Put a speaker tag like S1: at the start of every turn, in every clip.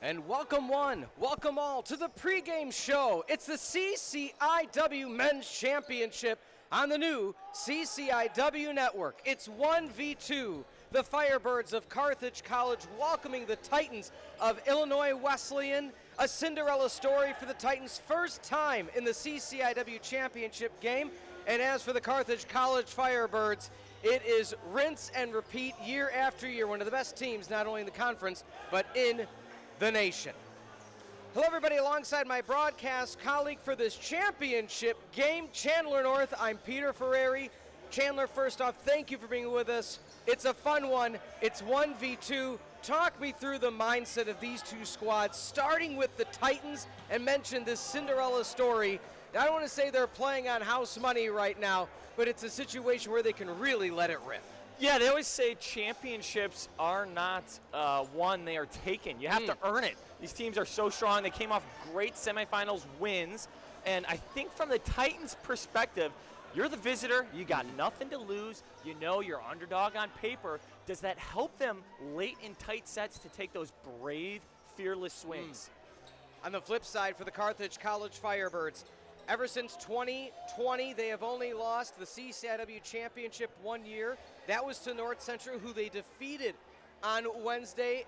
S1: And welcome one, welcome all to the pregame show. It's the CCIW Men's Championship on the new CCIW network. It's 1v2. The Firebirds of Carthage College welcoming the Titans of Illinois Wesleyan. A Cinderella story for the Titans' first time in the CCIW championship game. And as for the Carthage College Firebirds, it is rinse and repeat year after year. One of the best teams, not only in the conference, but in the nation. Hello everybody, alongside my broadcast colleague for this championship game, Chandler North. I'm Peter Ferreri. Chandler, first off, thank you for being with us. It's a fun one. It's 1v2. Talk me through the mindset of these two squads, starting with the Titans, and mention this Cinderella story. Now, I don't want to say they're playing on house money right now, but it's a situation where they can really let it rip.
S2: Yeah, they always say championships are not won, they are taken. You have to earn it. These teams are so strong. They came off great semifinals wins. And I think from the Titans' perspective, you're the visitor. You got nothing to lose. You know you're underdog on paper. Does that help them late in tight sets to take those brave, fearless swings?
S1: On the flip side, for the Carthage College Firebirds, ever since 2020, they have only lost the CCIW championship 1 year. That was to North Central, who they defeated on Wednesday.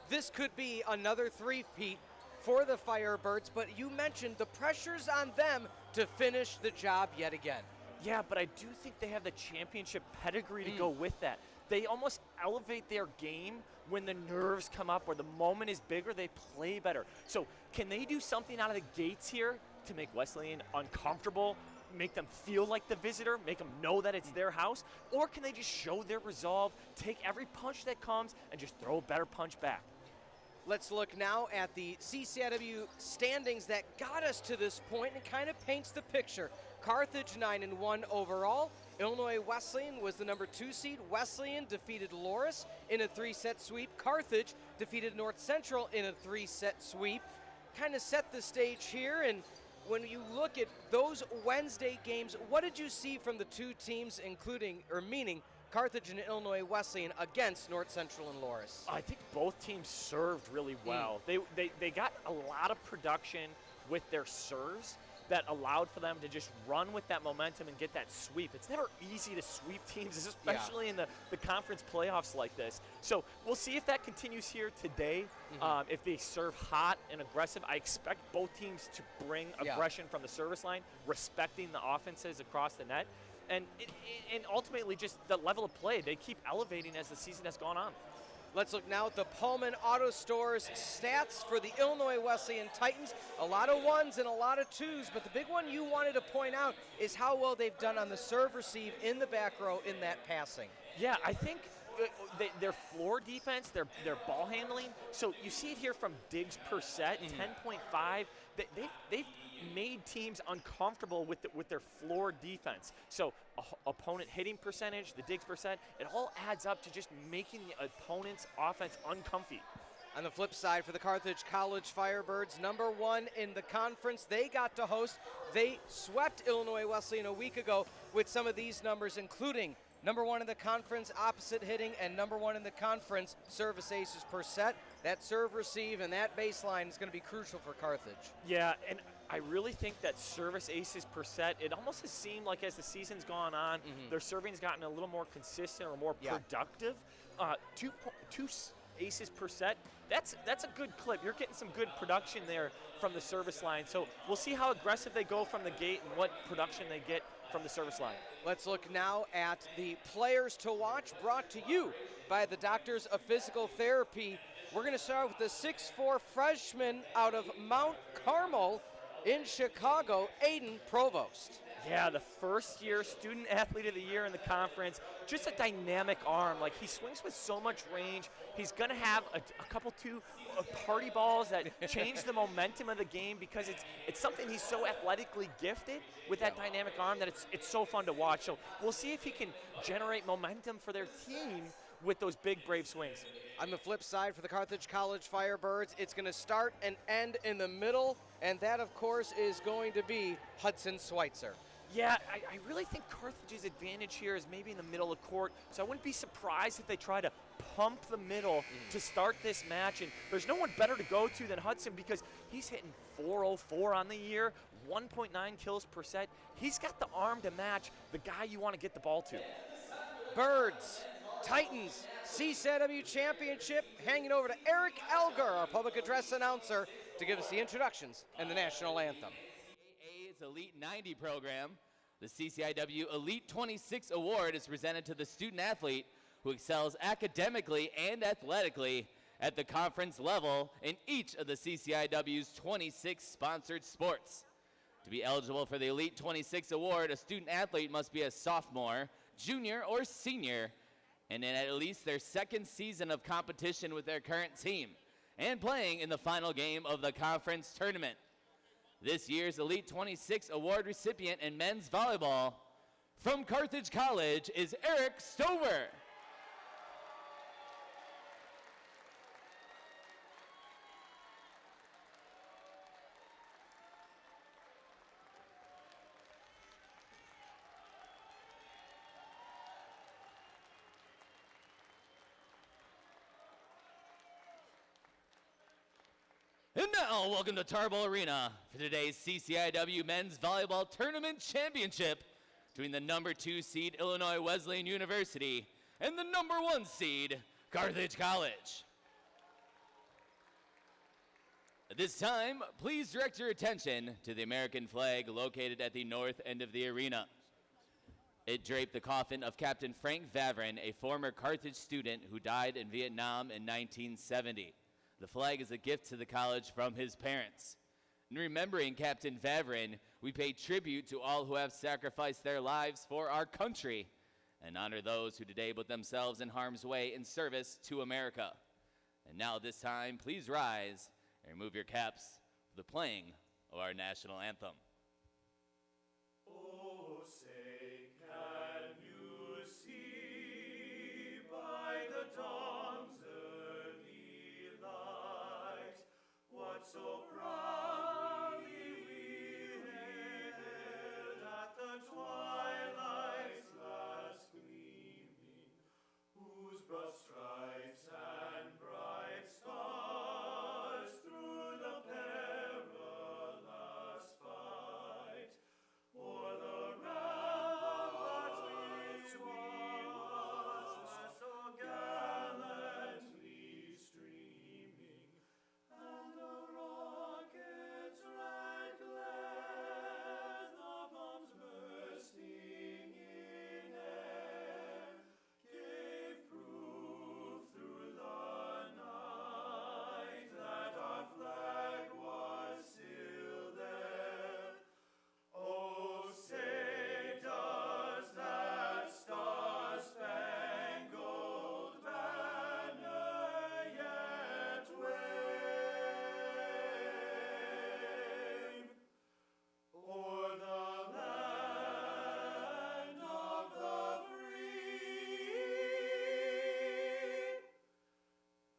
S1: This could be another three-peat for the Firebirds, but you mentioned the pressure's on them to finish the job yet again.
S2: Yeah, but I do think they have the championship pedigree to go with that. They almost elevate their game when the nerves come up, where the moment is bigger, they play better. So can they do something out of the gates here to make Wesleyan uncomfortable, make them feel like the visitor, make them know that it's their house? Or can they just show their resolve, take every punch that comes, and just throw a better punch back?
S1: Let's look now at the CCIW standings that got us to this point and kind of paints the picture. Carthage 9-1 overall. Illinois Wesleyan was the number 2 seed. Wesleyan defeated Loris in a 3-set sweep. Carthage defeated North Central in a 3-set sweep. Kind of set the stage here, and when you look at those Wednesday games, what did you see from the two teams, meaning Carthage and Illinois Wesleyan against North Central and Loris?
S2: I think both teams served really well. They got a lot of production with their serves that allowed for them to just run with that momentum and get that sweep. It's never easy to sweep teams, especially in the conference playoffs like this. So we'll see if that continues here today. If they serve hot and aggressive, I expect both teams to bring aggression from the service line, respecting the offenses across the net. And ultimately just the level of play, they keep elevating as the season has gone on.
S1: Let's look now at the Pullman Auto Stores stats for the Illinois Wesleyan Titans. A lot of ones and a lot of twos, but the big one you wanted to point out is how well they've done on the serve receive in the back row in that passing.
S2: Yeah, I think their floor defense, their ball handling. So you see it here from digs per set, 10.5. They've made teams uncomfortable with their floor defense. So opponent hitting percentage, the digs per set, it all adds up to just making the opponent's offense uncomfy.
S1: On the flip side, for the Carthage College Firebirds, number 1 in the conference, they got to host. They swept Illinois Wesleyan a week ago with some of these numbers, including number 1 in the conference opposite hitting and number 1 in the conference service aces per set. That serve receive and that baseline is going to be crucial for Carthage.
S2: Yeah, and I really think that service aces per set, it almost has seemed like as the season's gone on, their serving's gotten a little more consistent or more productive. Two aces per set, that's a good clip. You're getting some good production there from the service line. So we'll see how aggressive they go from the gate and what production they get from the service line.
S1: Let's look now at the players to watch, brought to you by the Doctors of Physical Therapy. We're going to start with the 6'4 freshman out of Mount Carmel in Chicago, Aiden Provost.
S2: Yeah, the first-year Student Athlete of the Year in the conference. Just a dynamic arm. Like, he swings with so much range. He's going to have a couple party balls that change the momentum of the game because it's something he's so athletically gifted with that dynamic arm that it's so fun to watch. So we'll see if he can generate momentum for their team with those big, brave swings.
S1: On the flip side, for the Carthage College Firebirds, it's going to start and end in the middle, and that, of course, is going to be Hudson Schweitzer.
S2: Yeah, I really think Carthage's advantage here is maybe in the middle of court, so I wouldn't be surprised if they try to pump the middle to start this match, and there's no one better to go to than Hudson because he's hitting .404 on the year, 1.9 kills per set. He's got the arm to match the guy you want to get the ball to.
S1: Birds, Titans, CCIW Championship, hanging over to Eric Elgar, our public address announcer, to give us the introductions and the national anthem.
S3: CCIW's Elite 90 program. The CCIW Elite 26 Award is presented to the student athlete who excels academically and athletically at the conference level in each of the CCIW's 26 sponsored sports. To be eligible for the Elite 26 Award, a student athlete must be a sophomore, junior, or senior, and in at least their second season of competition with their current team, and playing in the final game of the conference tournament. This year's Elite 26 Award recipient in men's volleyball from Carthage College is Eric Stover. And now, welcome to Tarble Arena for today's CCIW Men's Volleyball Tournament Championship between the number 2 seed Illinois Wesleyan University and the number 1 seed Carthage College. At this time, please direct your attention to the American flag located at the north end of the arena. It draped the coffin of Captain Frank Vavrin, a former Carthage student who died in Vietnam in 1970. The flag is a gift to the college from his parents. In remembering Captain Vavrin, we pay tribute to all who have sacrificed their lives for our country and honor those who today put themselves in harm's way in service to America. And now this time, please rise and remove your caps for the playing of our national anthem.
S4: Oh, say, can you see by the dawn's early light what so proudly we hailed at the twilight's last gleaming, whose broad stripes and bright stars through the perilous fight o'er the ramparts which was so gallantly streaming, and the rocket's red glare, the bombs bursting in air, gave proof through the night that our flag was still there. Oh, say, does that star-spangled banner yet wave o'er the land of the free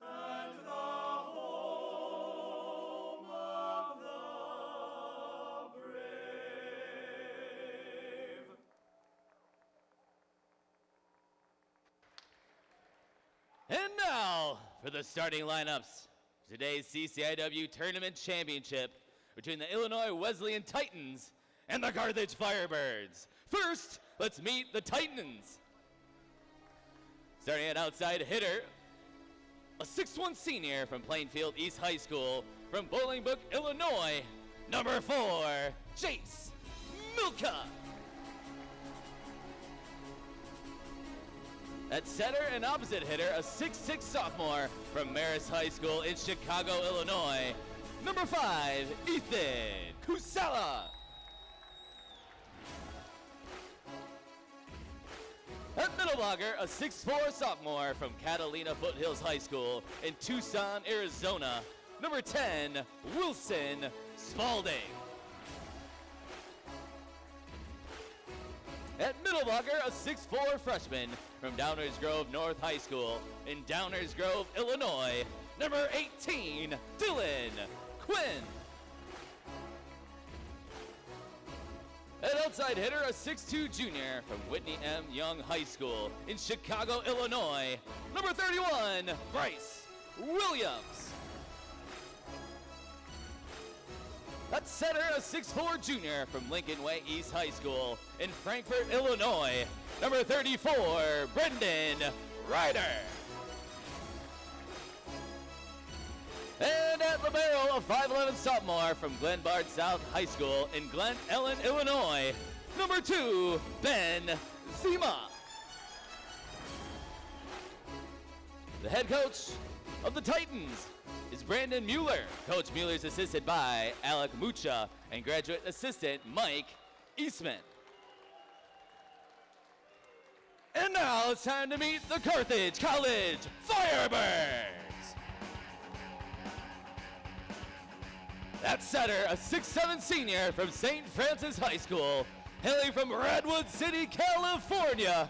S4: and the home of the brave?
S3: And now for the starting lineups for today's CCIW Tournament Championship between the Illinois Wesleyan Titans and the Carthage Firebirds. First, let's meet the Titans. Starting at outside hitter, a 6'1" senior from Plainfield East High School from Bolingbrook, Illinois, number 4, Jace Milka. At center and opposite hitter, a 6'6" sophomore from Marist High School in Chicago, Illinois, number 5, Ethan Kusala. At middle blocker, a 6'4" sophomore from Catalina Foothills High School in Tucson, Arizona, number 10, Wilson Spalding. At middle blocker, a 6'4" freshman from Downers Grove North High School in Downers Grove, Illinois, number 18, Dylan Quinn. An outside hitter, a 6'2 junior from Whitney M. Young High School in Chicago, Illinois, number 31, Bryce Williams. At center, a 6'4 junior from Lincoln Way East High School in Frankfort, Illinois, number 34, Brendan Ryder. And at libero, a 5'11 sophomore from Glenbard South High School in Glen Ellen, Illinois, number 2, Ben Zima. The head coach of the Titans is Brandon Mueller. Coach Mueller is assisted by Alec Mucha and graduate assistant Mike Eastman. And now it's time to meet the Carthage College Firebirds. At center, a 6'7 senior from St. Francis High School, hailing from Redwood City, California,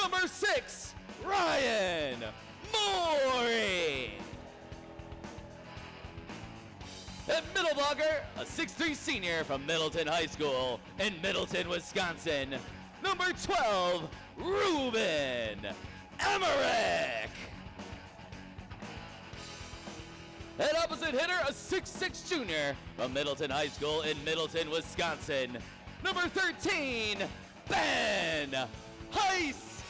S3: number 6, Ryan Morey. At middle blocker, a 6'3 senior from Middleton High School in Middleton, Wisconsin, number 12, Ruben Emmerich. At opposite hitter, a 6'6 junior from Middleton High School in Middleton, Wisconsin, number 13, Ben Heiss.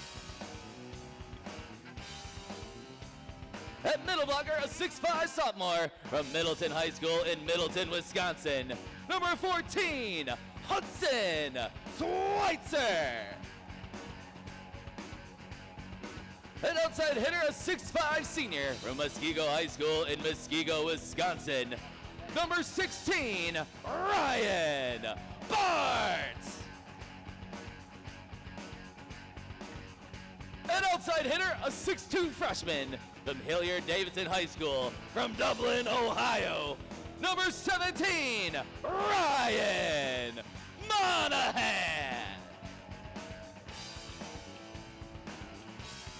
S3: At middle blocker, a 6'5 sophomore from Middleton High School in Middleton, Wisconsin, number 14, Hudson Schweitzer. An outside hitter, a 6'5 senior from Muskego High School in Muskego, Wisconsin, number 16, Ryan Bartz. An outside hitter, a 6'2 freshman from Hilliard-Davidson High School from Dublin, Ohio, number 17, Ryan Monahan.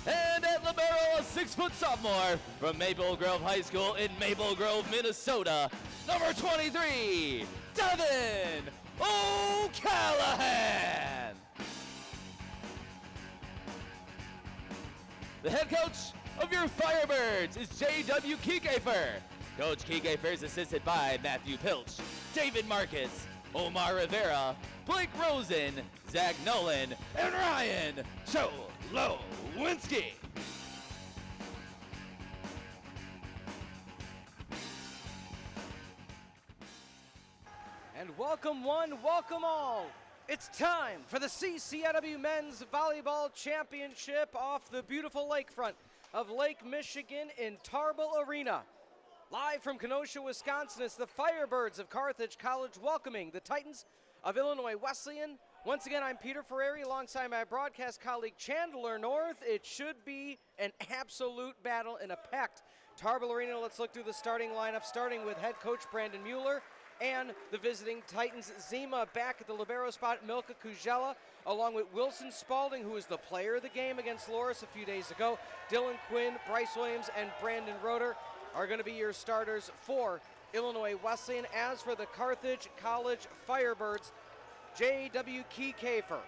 S3: And at libero, a 6' sophomore from Maple Grove High School in Maple Grove, Minnesota, number 23, Devin O'Callahan. The head coach of your Firebirds is J.W. Kiekefer. Coach Kiekefer is assisted by Matthew Pilch, David Marcus, Omar Rivera, Blake Rosen, Zach Nolan, and Ryan Cholowinski.
S1: And welcome one, welcome all. It's time for the CCIW Men's Volleyball Championship off the beautiful lakefront of Lake Michigan in Tarble Arena. Live from Kenosha, Wisconsin, it's the Firebirds of Carthage College welcoming the Titans of Illinois Wesleyan. Once again, I'm Peter Ferreri alongside my broadcast colleague Chandler North. It should be an absolute battle in a packed Tarble Arena. Let's look through the starting lineup, starting with head coach Brandon Mueller and the visiting Titans Zima back at the libero spot, Milka Kujela, along with Wilson Spalding, who was the player of the game against Loris a few days ago. Dylan Quinn, Bryce Williams, and Brandon Roeder are going to be your starters for Illinois Wesleyan. As for the Carthage College Firebirds, J.W. Kiekefer,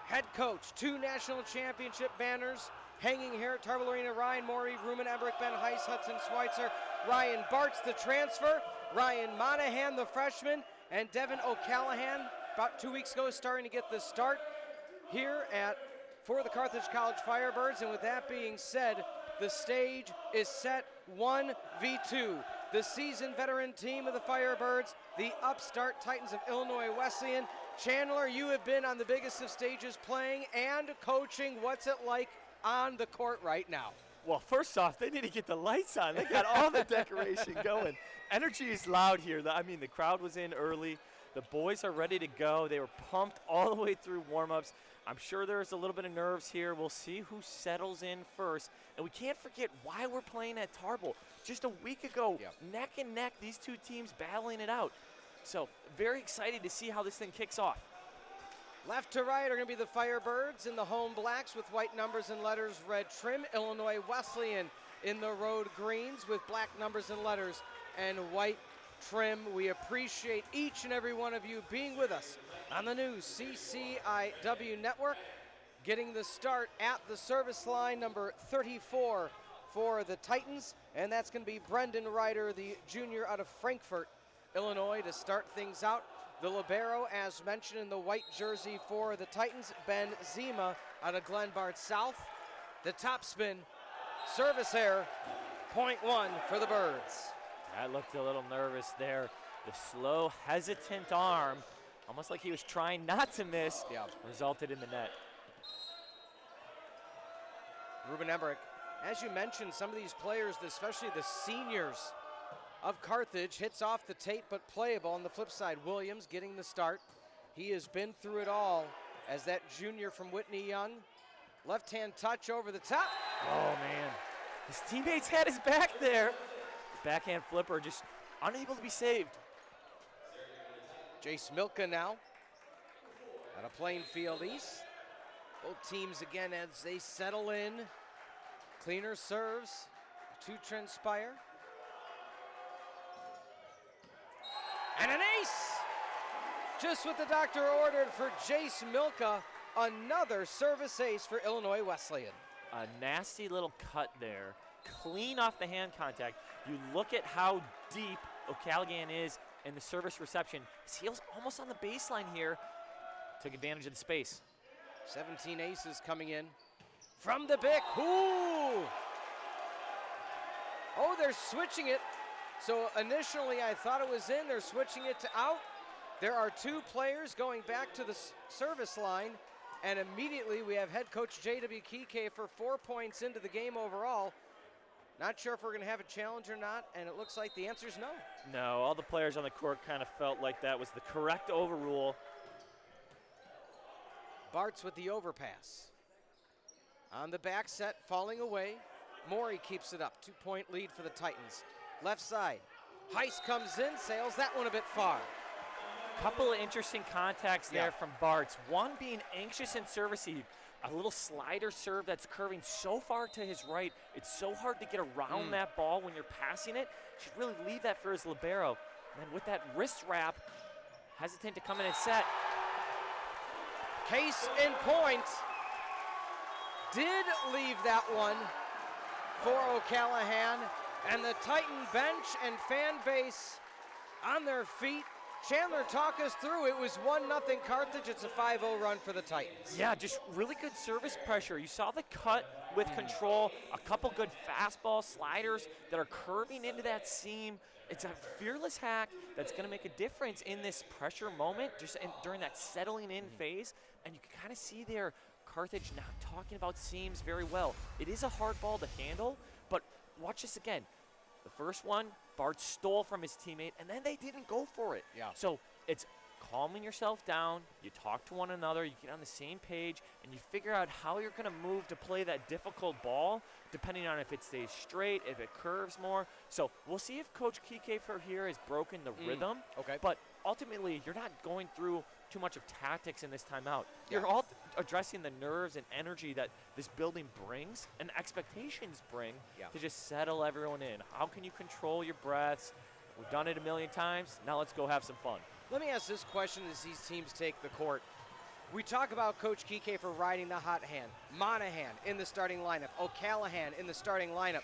S1: head coach, 2 national championship banners hanging here at Tarble Arena. Ryan Morey, Ruben Emmerich, Ben Heiss, Hudson Schweitzer, Ryan Bartz, the transfer, Ryan Monahan, the freshman, and Devin O'Callahan, about 2 weeks ago, starting to get the start here for the Carthage College Firebirds. And with that being said, the stage is set 1v2. The seasoned veteran team of the Firebirds, the upstart Titans of Illinois Wesleyan. Chandler, you have been on the biggest of stages playing and coaching. What's it like on the court right now?
S2: Well, first off, they need to get the lights on. They got all the decoration going. Energy is loud here. I mean, the crowd was in early. The boys are ready to go. They were pumped all the way through warm-ups. I'm sure there's a little bit of nerves here. We'll see who settles in first. And we can't forget why we're playing at Tarble. Just a week ago, neck and neck, these two teams battling it out. So very excited to see how this thing kicks off.
S1: Left to right are going to be the Firebirds in the home blacks with white numbers and letters, red trim. Illinois Wesleyan in the road greens with black numbers and letters and white trim. We appreciate each and every one of you being with us on the new CCIW network. Getting the start at the service line, number 34 for the Titans, and that's going to be Brendan Ryder, the junior out of Frankfort, Illinois, to start things out. The libero, as mentioned, in the white jersey for the Titans, Ben Zima out of Glenbard South. The top spin, service error, point one for the Birds.
S2: That looked a little nervous there. The slow, hesitant arm, almost like he was trying not to miss, resulted in the net.
S1: Ruben Emmerich, as you mentioned, some of these players, especially the seniors of Carthage, hits off the tape but playable. On the flip side, Williams getting the start. He has been through it all as that junior from Whitney Young. Left-hand touch over the top.
S2: Oh, man. His teammates had his back there. Backhand flipper just unable to be saved.
S1: Jace Milka now out of Plainfield East. Both teams again as they settle in. Cleaner serves to transpire. And an ace! Just what the doctor ordered for Jace Milka. Another service ace for Illinois Wesleyan.
S2: A nasty little cut there. Clean off the hand contact. You look at how deep O'Callaghan is in the service reception. His heel's almost on the baseline here. Took advantage of the space.
S1: 17 aces coming in from the Bic. Ooh! Oh, they're switching it. So initially I thought it was in. They're switching it to out. There are two players going back to the service line, and immediately we have head coach J.W. Kike for 4 points into the game overall. Not sure if we're going to have a challenge or not, and it looks like the answer is no.
S2: No, all the players on the court kind of felt like that was the correct overrule.
S1: Bartz with the overpass. On the back set, falling away. Morey keeps it up. 2-point lead for the Titans. Left side. Heist comes in, sails that one a bit far.
S2: Couple of interesting contacts there from Bartz. One being anxious in service. A little slider serve that's curving so far to his right. It's so hard to get around that ball when you're passing it. Should really leave that for his libero. And then with that wrist wrap, hesitant to come in and set.
S1: Case in point. Did leave that one for O'Callaghan. And the Titan bench and fan base on their feet. Chandler, talk us through. It was 1-0 Carthage. It's a 5-0 run for the Titans.
S2: Yeah, just really good service pressure. You saw the cut with control, a couple good fastball sliders that are curving into that seam. It's a fearless hack that's going to make a difference in this pressure moment, just during that settling in phase. And you can kind of see there, Carthage not talking about seams very well. It is a hard ball to handle, but watch this again. The first one, Bart stole from his teammate, and then they didn't go for it.
S1: Yeah.
S2: So it's calming yourself down, you talk to one another, you get on the same page, and you figure out how you're going to move to play that difficult ball, depending on if it stays straight, if it curves more. So we'll see if Coach Kikefer here has broken the rhythm.
S1: Okay.
S2: But ultimately, you're not going through too much of tactics in this timeout. You're all addressing the nerves and energy that this building brings and expectations bring to just settle everyone in. How can you control your breaths? We've done it a million times. Now let's go have some fun.
S1: Let me ask this question as these teams take the court. We talk about Coach Kike for riding the hot hand. Monahan in the starting lineup. O'Callaghan in the starting lineup.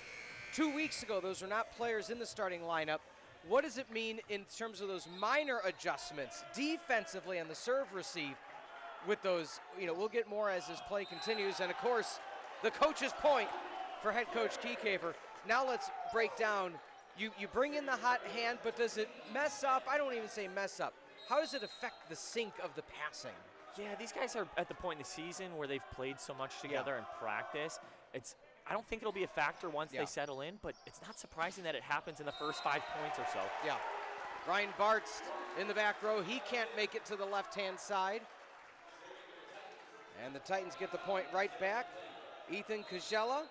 S1: 2 weeks ago, those were not players in the starting lineup. What does it mean in terms of those minor adjustments defensively on the serve receive with those, we'll get more as this play continues. And of course, the coach's point for head coach Kikefer. Now let's break down. You bring in the hot hand, but does it mess up? I don't even say mess up. How does it affect the sync of the passing?
S2: Yeah, these guys are at the point in the season where they've played so much together in practice. I don't think it'll be a factor once they settle in, but it's not surprising that it happens in the first 5 points or so. Yeah.
S1: Ryan Bartz in the back row. He can't make it to the left-hand side. And the Titans get the point right back. Ethan Kajella.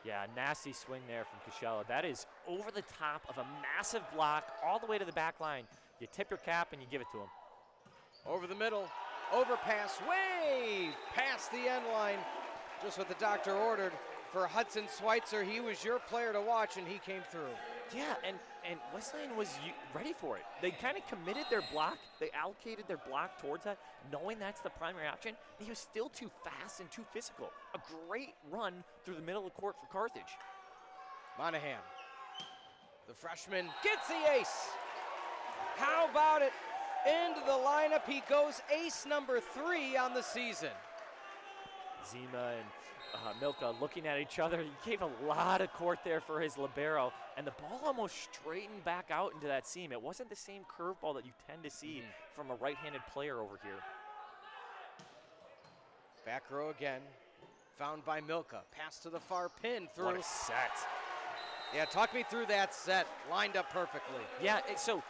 S2: Yeah, nasty swing there from Kajella. That is over the top of a massive block all the way to the back line. You tip your cap and you give it to him.
S1: Over the middle. Overpass way past the end line. Just what the doctor ordered for Hudson Schweitzer. He was your player to watch, and he came through.
S2: Yeah, and Wesleyan was ready for it. They kind of committed their block. They allocated their block towards that, knowing that's the primary option. He was still too fast and too physical. A great run through the middle of the court for Carthage.
S1: Monahan, the freshman, gets the ace. How about it? Into the lineup, he goes ace number 3 on the season.
S2: Zima and Milka looking at each other. He gave a lot of court there for his libero, and the ball almost straightened back out into that seam. It wasn't the same curveball that you tend to see from a right-handed player over here.
S1: Back row again, found by Milka. Pass to the far pin through.
S2: What a set.
S1: Yeah, talk me through that set. Lined up perfectly.
S2: Yeah, so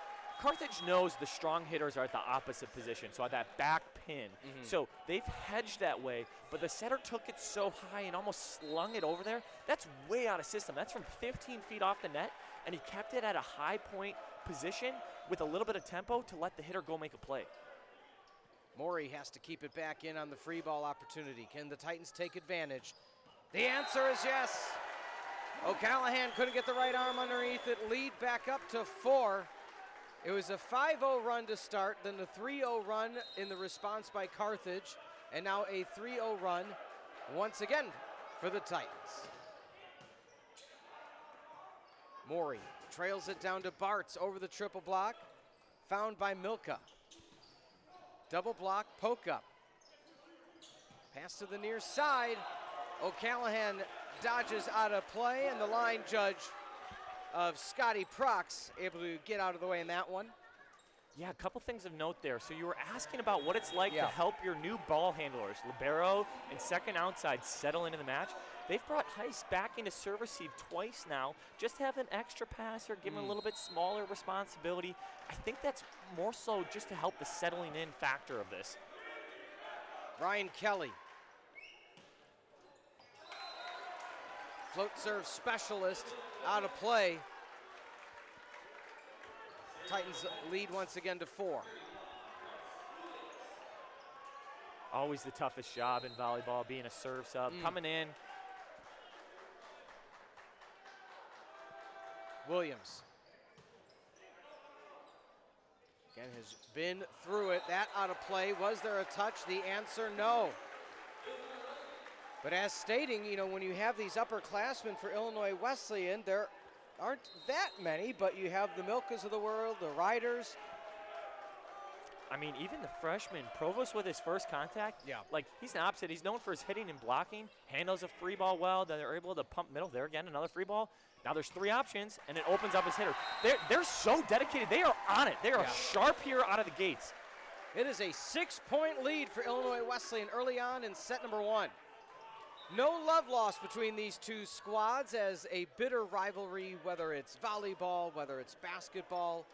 S2: Carthage knows the strong hitters are at the opposite position, so at that back pin. So they've hedged that way, but the setter took it so high and almost slung it over there. That's way out of system. That's from 15 feet off the net, and he kept it at a high point position with a little bit of tempo to let the hitter go make a play.
S1: Morey has to keep it back in on the free ball opportunity. Can the Titans take advantage? The answer is yes. O'Callahan couldn't get the right arm underneath it. Lead back up to 4. It was a 5-0 run to start, then the 3-0 run in the response by Carthage, and now a 3-0 run once again for the Titans. Morey trails it down to Bartz over the triple block, found by Milka. Double block, poke up. Pass to the near side. O'Callahan dodges out of play, and the line judge of Scotty Prox able to get out of the way in that one.
S2: Yeah, a couple things of note there. So you were asking about what it's like to help your new ball handlers, libero and second outside, settle into the match. They've brought Heiss back into serve receive twice now, just to have an extra passer, give him a little bit smaller responsibility. I think that's more so just to help the settling in factor of this.
S1: Ryan Kelly. Float serve specialist out of play. Titans lead once again to 4.
S2: Always the toughest job in volleyball, being a serve sub. Coming in.
S1: Williams. Again, has been through it. That out of play. Was there a touch? The answer, no. But as stating, you know, when you have these upperclassmen for Illinois Wesleyan, there aren't that many, but you have the Milkas of the world, the Riders.
S2: I mean, even the freshman, Provost with his first contact, like he's the opposite. He's known for his hitting and blocking, handles a free ball well, then they're able to pump middle. There again, another free ball. Now there's 3 options, and it opens up his hitter. They're so dedicated. They are on it. They are sharp here out of the gates.
S1: It is a 6-point lead for Illinois Wesleyan early on in set number 1. No love lost between these two squads as a bitter rivalry, whether it's volleyball, whether it's basketball,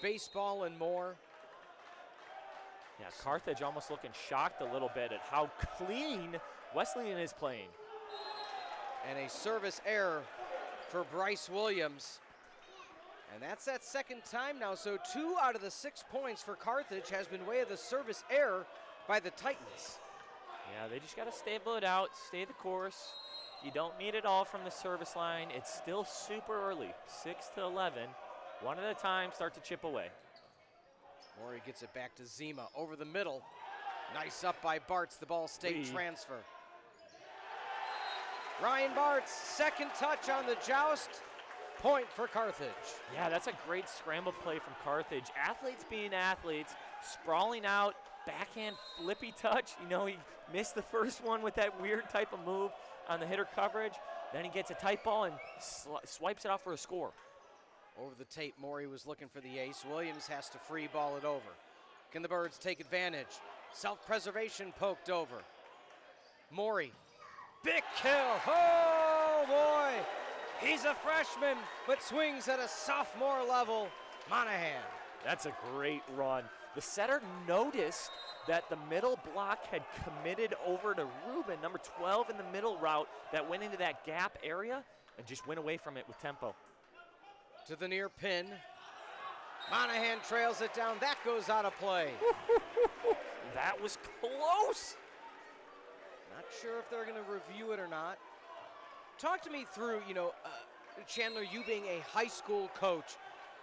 S1: baseball, and more.
S2: Yeah, Carthage almost looking shocked a little bit at how clean Wesleyan is playing.
S1: And a service error for Bryce Williams. And that's that second time now, so 2 out of the 6 points for Carthage has been way of the service error by the Titans.
S2: Yeah, they just got to stable it out, stay the course. You don't need it all from the service line. It's still super early, 6-11. One at a time, start to chip away.
S1: Morey gets it back to Zima over the middle. Nice up by Bartz, the ball state transfer. Ryan Bartz, second touch on the joust. Point for Carthage.
S2: Yeah, that's a great scramble play from Carthage. Athletes being athletes, sprawling out, backhand flippy touch. You know, he missed the first one with that weird type of move on the hitter coverage. Then he gets a tight ball and swipes it out for a score.
S1: Over the tape, Morey was looking for the ace. Williams has to free ball it over. Can the Birds take advantage? Self-preservation poked over. Morey, big kill. Oh boy, he's a freshman, but swings at a sophomore level. Monahan.
S2: That's a great run. The setter noticed that the middle block had committed over to Ruben, number 12 in the middle route that went into that gap area and just went away from it with tempo.
S1: To the near pin. Monahan trails it down. That goes out of play.
S2: That was close.
S1: Not sure if they're going to review it or not. talk to me through, Chandler, you being a high school coach,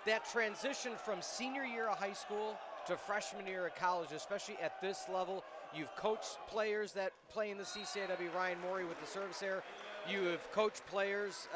S1: that transition from senior year of high school to freshman year of college, especially at this level. You've coached players that play in the CCIW, Ryan Morey with the service error. You have coached players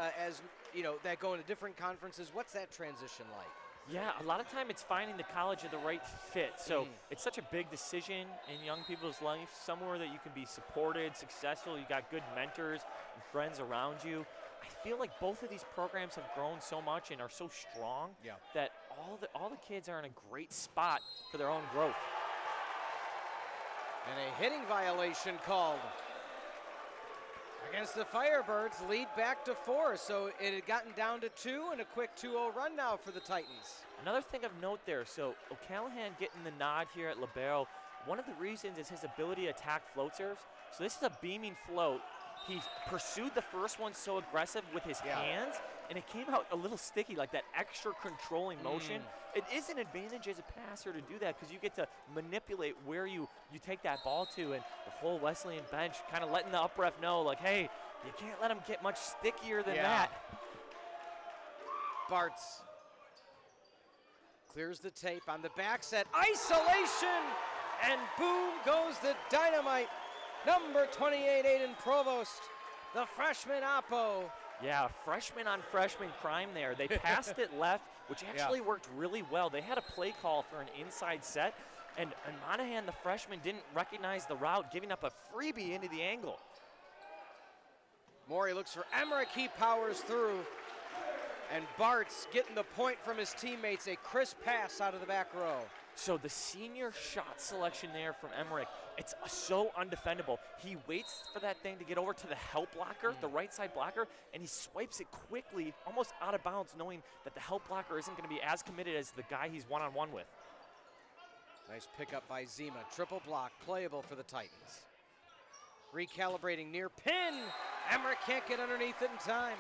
S1: that go into different conferences. What's that transition like?
S2: Yeah, a lot of time it's finding the college of the right fit. So it's such a big decision in young people's life, somewhere that you can be supported, successful, you got good mentors and friends around you. I feel like both of these programs have grown so much and are so strong that all the kids are in a great spot for their own growth.
S1: And a hitting violation called against the Firebirds, lead back to 4. So it had gotten down to 2 and a quick 2-0 run now for the Titans.
S2: Another thing of note there, so O'Callahan getting the nod here at libero. One of the reasons is his ability to attack float serves. So this is a beaming float. He pursued the first one so aggressive with his hands, and it came out a little sticky, like that extra controlling motion. It is an advantage as a passer to do that because you get to manipulate where you take that ball to, and the whole Wesleyan bench kind of letting the up ref know, like, hey, you can't let him get much stickier than that.
S1: Bartz clears the tape on the back set. Isolation! And boom goes the dynamite. Number 28, Aiden Provost, the freshman Oppo.
S2: Yeah, freshman on freshman crime there. They passed it left, which actually worked really well. They had a play call for an inside set, and Monahan, the freshman, didn't recognize the route, giving up a freebie into the angle.
S1: Morey looks for Emmerich. He powers through. And Bartz getting the point from his teammates. A crisp pass out of the back row.
S2: So the senior shot selection there from Emmerich, it's so undefendable. He waits for that thing to get over to the help blocker, the right side blocker, and he swipes it quickly, almost out of bounds, knowing that the help blocker isn't going to be as committed as the guy he's one-on-one with.
S1: Nice pickup by Zima. Triple block, playable for the Titans. Recalibrating near pin. Emmerich can't get underneath it in time.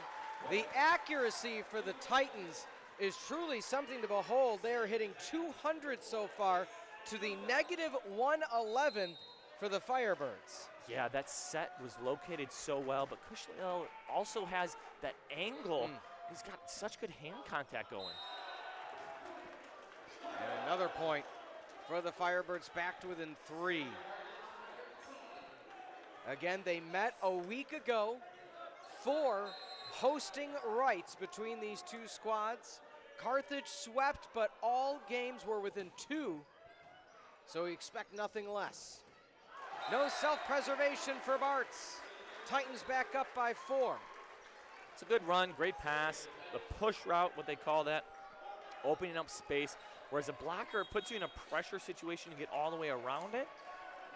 S1: The accuracy for the Titans is truly something to behold. They are hitting 200 so far to the negative 111 for the Firebirds.
S2: Yeah, that set was located so well, but Cushliel also has that angle. He's got such good hand contact going.
S1: And another point for the Firebirds, back to within 3. Again, they met a week ago for hosting rights between these two squads. Carthage swept, but all games were within 2, so we expect nothing less. No self-preservation for Bartz. Titans back up by 4.
S2: It's a good run, great pass. The push route, what they call that, opening up space. Whereas a blocker puts you in a pressure situation to get all the way around it.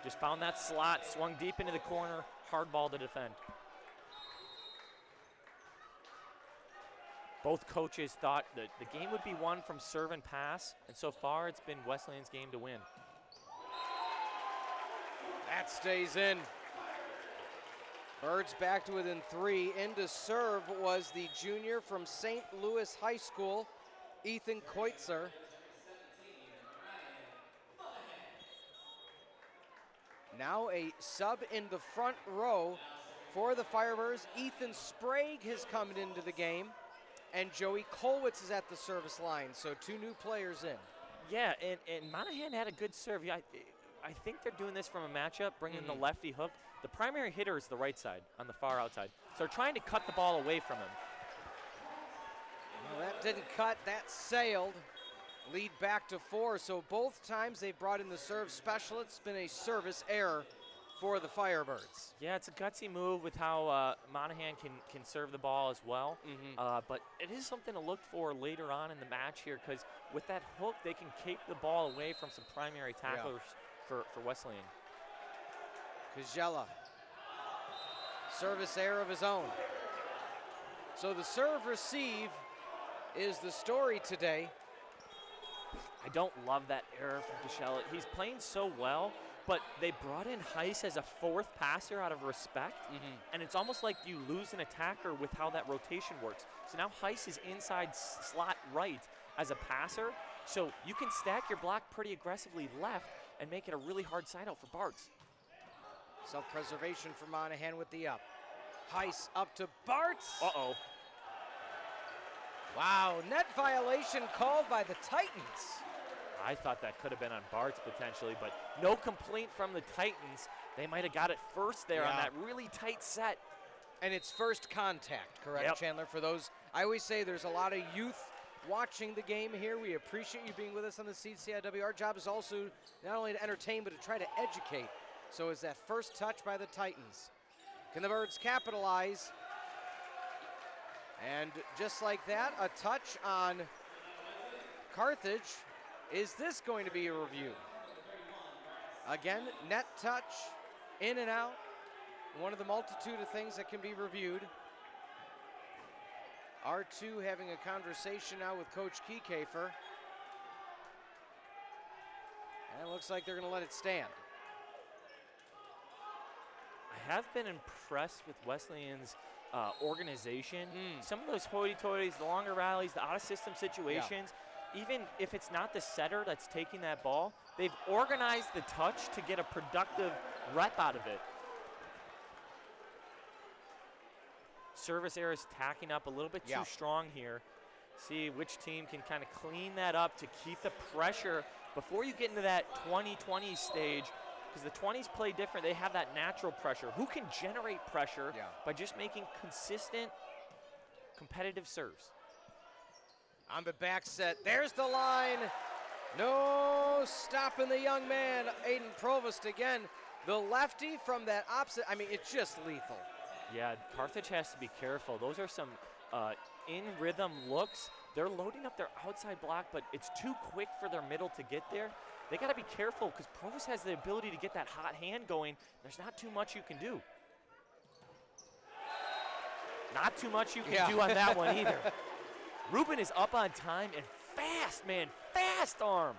S2: Just found that slot, swung deep into the corner, hard ball to defend. Both coaches thought that the game would be won from serve and pass, and so far it's been Wesleyan's game to win.
S1: That stays in. Birds back to within 3. In to serve was the junior from St. Louis High School, Ethan Koitzer. Now a sub in the front row for the Firebirds. Ethan Sprague has come into the game, and Joey Kolwitz is at the service line, so 2 new players in.
S2: Yeah, and Monahan had a good serve. Yeah, I think they're doing this from a matchup, bringing the lefty hook. The primary hitter is the right side, on the far outside. So they're trying to cut the ball away from him.
S1: Well, that didn't cut, that sailed. Lead back to 4, so both times they've brought in the serve special. It's been a service error for the Firebirds.
S2: Yeah, it's a gutsy move with how Monahan can serve the ball as well. But it is something to look for later on in the match here, because with that hook, they can keep the ball away from some primary tacklers for Wesleyan.
S1: Kajela, service error of his own. So the serve receive is the story today.
S2: I don't love that error from Kashela. He's playing so well, but they brought in Heiss as a 4th passer out of respect, and it's almost like you lose an attacker with how that rotation works. So now Heiss is inside slot right as a passer, so you can stack your block pretty aggressively left and make it a really hard side out for Bartz.
S1: Self-preservation for Monahan with the up. Heiss up to Bartz.
S2: Uh-oh.
S1: Wow, net violation called by the Titans.
S2: I thought that could have been on Bart's potentially, but no complaint from the Titans. They might have got it first there on
S1: Yeah.
S2: that really tight set.
S1: And it's first contact, correct,
S2: Yep.
S1: Chandler? For those, I always say there's a lot of youth watching the game here. We appreciate you being with us on the CCIW. Our job is also not only to entertain, but to try to educate. So is that first touch by the Titans. Can the Birds capitalize? And just like that, a touch on Carthage. Is this going to be a review? Again, net touch, in and out. One of the multitude of things that can be reviewed. R2 having a conversation now with Coach Kiekefer. And it looks like they're going to let it stand.
S2: I have been impressed with Wesleyan's organization. Some of those hoity-toities, the longer rallies, the out-of-system situations, even if it's not the setter that's taking that ball, they've organized the touch to get a productive rep out of it. Service error is tacking up a little bit too strong here. See which team can kind of clean that up to keep the pressure before you get into that 20-20 stage, because the 20s play different. They have that natural pressure. Who can generate pressure by just making consistent, competitive serves?
S1: On the back set, there's the line. No stopping the young man, Aiden Provost again. The lefty from that opposite, I mean, it's just lethal.
S2: Yeah, Carthage has to be careful. Those are some in-rhythm looks. They're loading up their outside block, but it's too quick for their middle to get there. They got to be careful because Provost has the ability to get that hot hand going. There's not too much you can do. Not too much you can do on that one either. Ruben is up on time and fast, man, fast arm.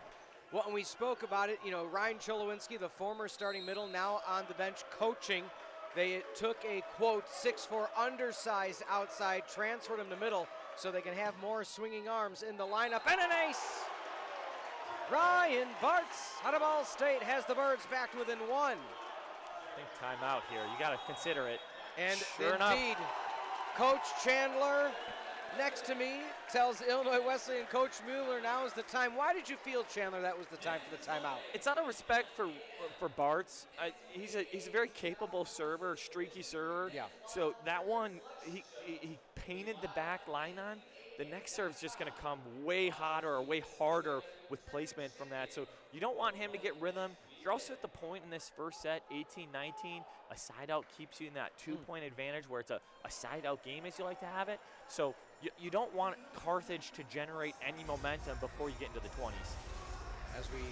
S1: Well, and we spoke about it, you know, Ryan Cholowinski, the former starting middle, now on the bench coaching. They took a, quote, 6'4" undersized outside, transferred him to middle so they can have more swinging arms in the lineup. And an ace! Ryan Bartz out of Ball State has the Birds back within one.
S2: I think timeout here. You got to consider it.
S1: And
S2: sure enough,
S1: indeed, Coach Chandler next to me tells Illinois Wesleyan Coach Mueller now is the time. Why did you feel, Chandler, that was the time for the timeout?
S2: It's out of respect for Bartz. He's a very capable server, streaky server.
S1: Yeah.
S2: So that one, he painted the back line on. The next serve's just going to come way hotter or way harder with placement from that. So you don't want him to get rhythm. You're also at the point in this first set, 18-19. A side out keeps you in that 2-point advantage where it's a side out game as you like to have it. So you don't want Carthage to generate any momentum before you get into the 20s.
S1: As we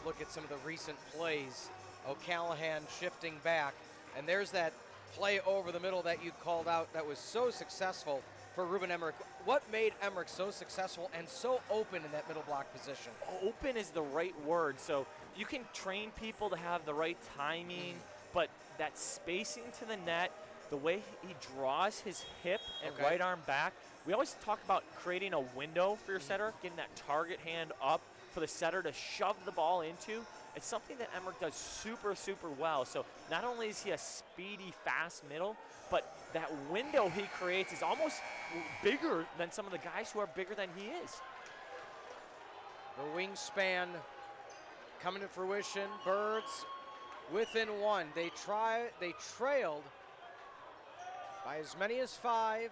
S1: look at some of the recent plays, O'Callahan shifting back. And there's that play over the middle that you called out that was so successful for Ruben Emmerich. What made Emmerich so successful and so open in that middle block position?
S2: Open is the right word. So you can train people to have the right timing, but that spacing to the net, the way he draws his hip and right arm back, we always talk about creating a window for your setter, getting that target hand up for the setter to shove the ball into. It's something that Emmerich does super, super well. So not only is he a speedy, fast middle, but that window he creates is almost bigger than some of the guys who are bigger than he is.
S1: The wingspan coming to fruition. Birds within one. They trailed by as many as 5.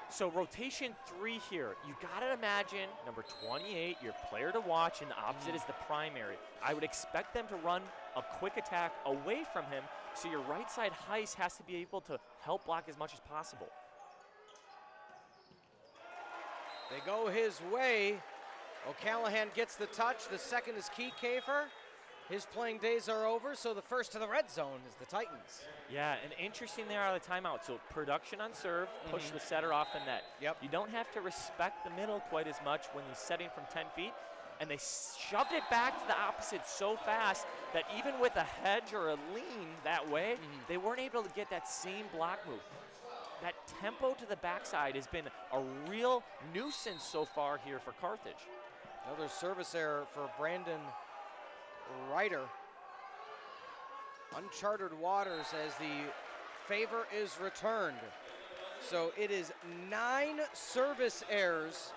S2: So rotation 3 here. You gotta imagine number 28, your player to watch, and the opposite is the primary. I would expect them to run a quick attack away from him, so your right side Heiss has to be able to help block as much as possible.
S1: They go his way. O'Callahan gets the touch. The second is Kiekefer. His playing days are over, so the first to the red zone is the Titans.
S2: Yeah, and interesting there out of the timeout. So production on serve, push the setter off the net.
S1: Yep.
S2: You don't have to respect the middle quite as much when he's setting from 10 feet. And they shoved it back to the opposite so fast that even with a hedge or a lean that way, they weren't able to get that same block move. That tempo to the backside has been a real nuisance so far here for Carthage.
S1: Another service error for Brandon Ryder. Uncharted waters as the favor is returned. So it is 9 service errors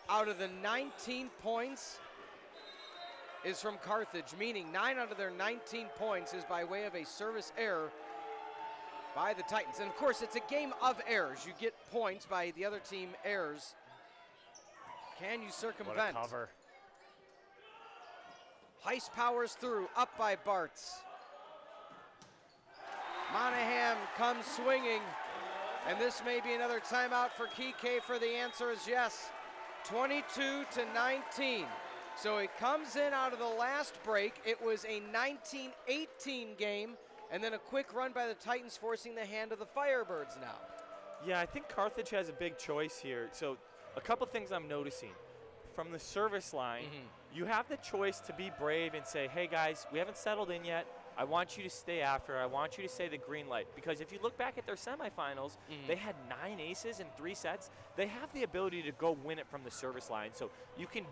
S1: out of the 19 points is from Carthage, meaning 9 out of their 19 points is by way of a service error by the Titans. And of course, it's a game of errors. You get points by the other team errors. Can you circumvent?
S2: What a cover.
S1: Heist powers through, up by Bartz. Monahan comes swinging, and this may be another timeout for Kike. For the answer is yes. 22-19. So it comes in out of the last break. It was a 19-18 game, and then a quick run by the Titans forcing the hand of the Firebirds now.
S5: Yeah, I think Carthage has a big choice here. So a couple things I'm noticing. From the service line, you have the choice to be brave and say, hey guys, we haven't settled in yet. I want you to stay after. I want you to say the green light. Because if you look back at their semifinals, they had 9 aces in 3 sets. They have the ability to go win it from the service line. So you can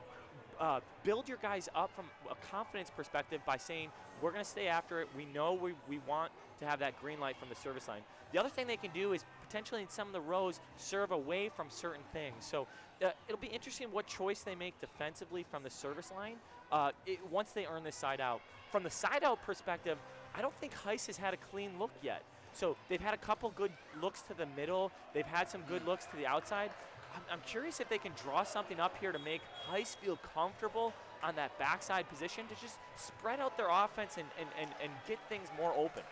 S5: build your guys up from a confidence perspective by saying, we're going to stay after it. We know we want to have that green light from the service line. The other thing they can do is potentially in some of the rows serve away from certain things. So it'll be interesting what choice they make defensively from the service line once they earn this side out. From the side out perspective, I don't think Heist has had a clean look yet. So they've had a couple good looks to the middle. They've had some good looks to the outside. I'm curious if they can draw something up here to make Heist feel comfortable on that backside position to just spread out their offense and get things more open.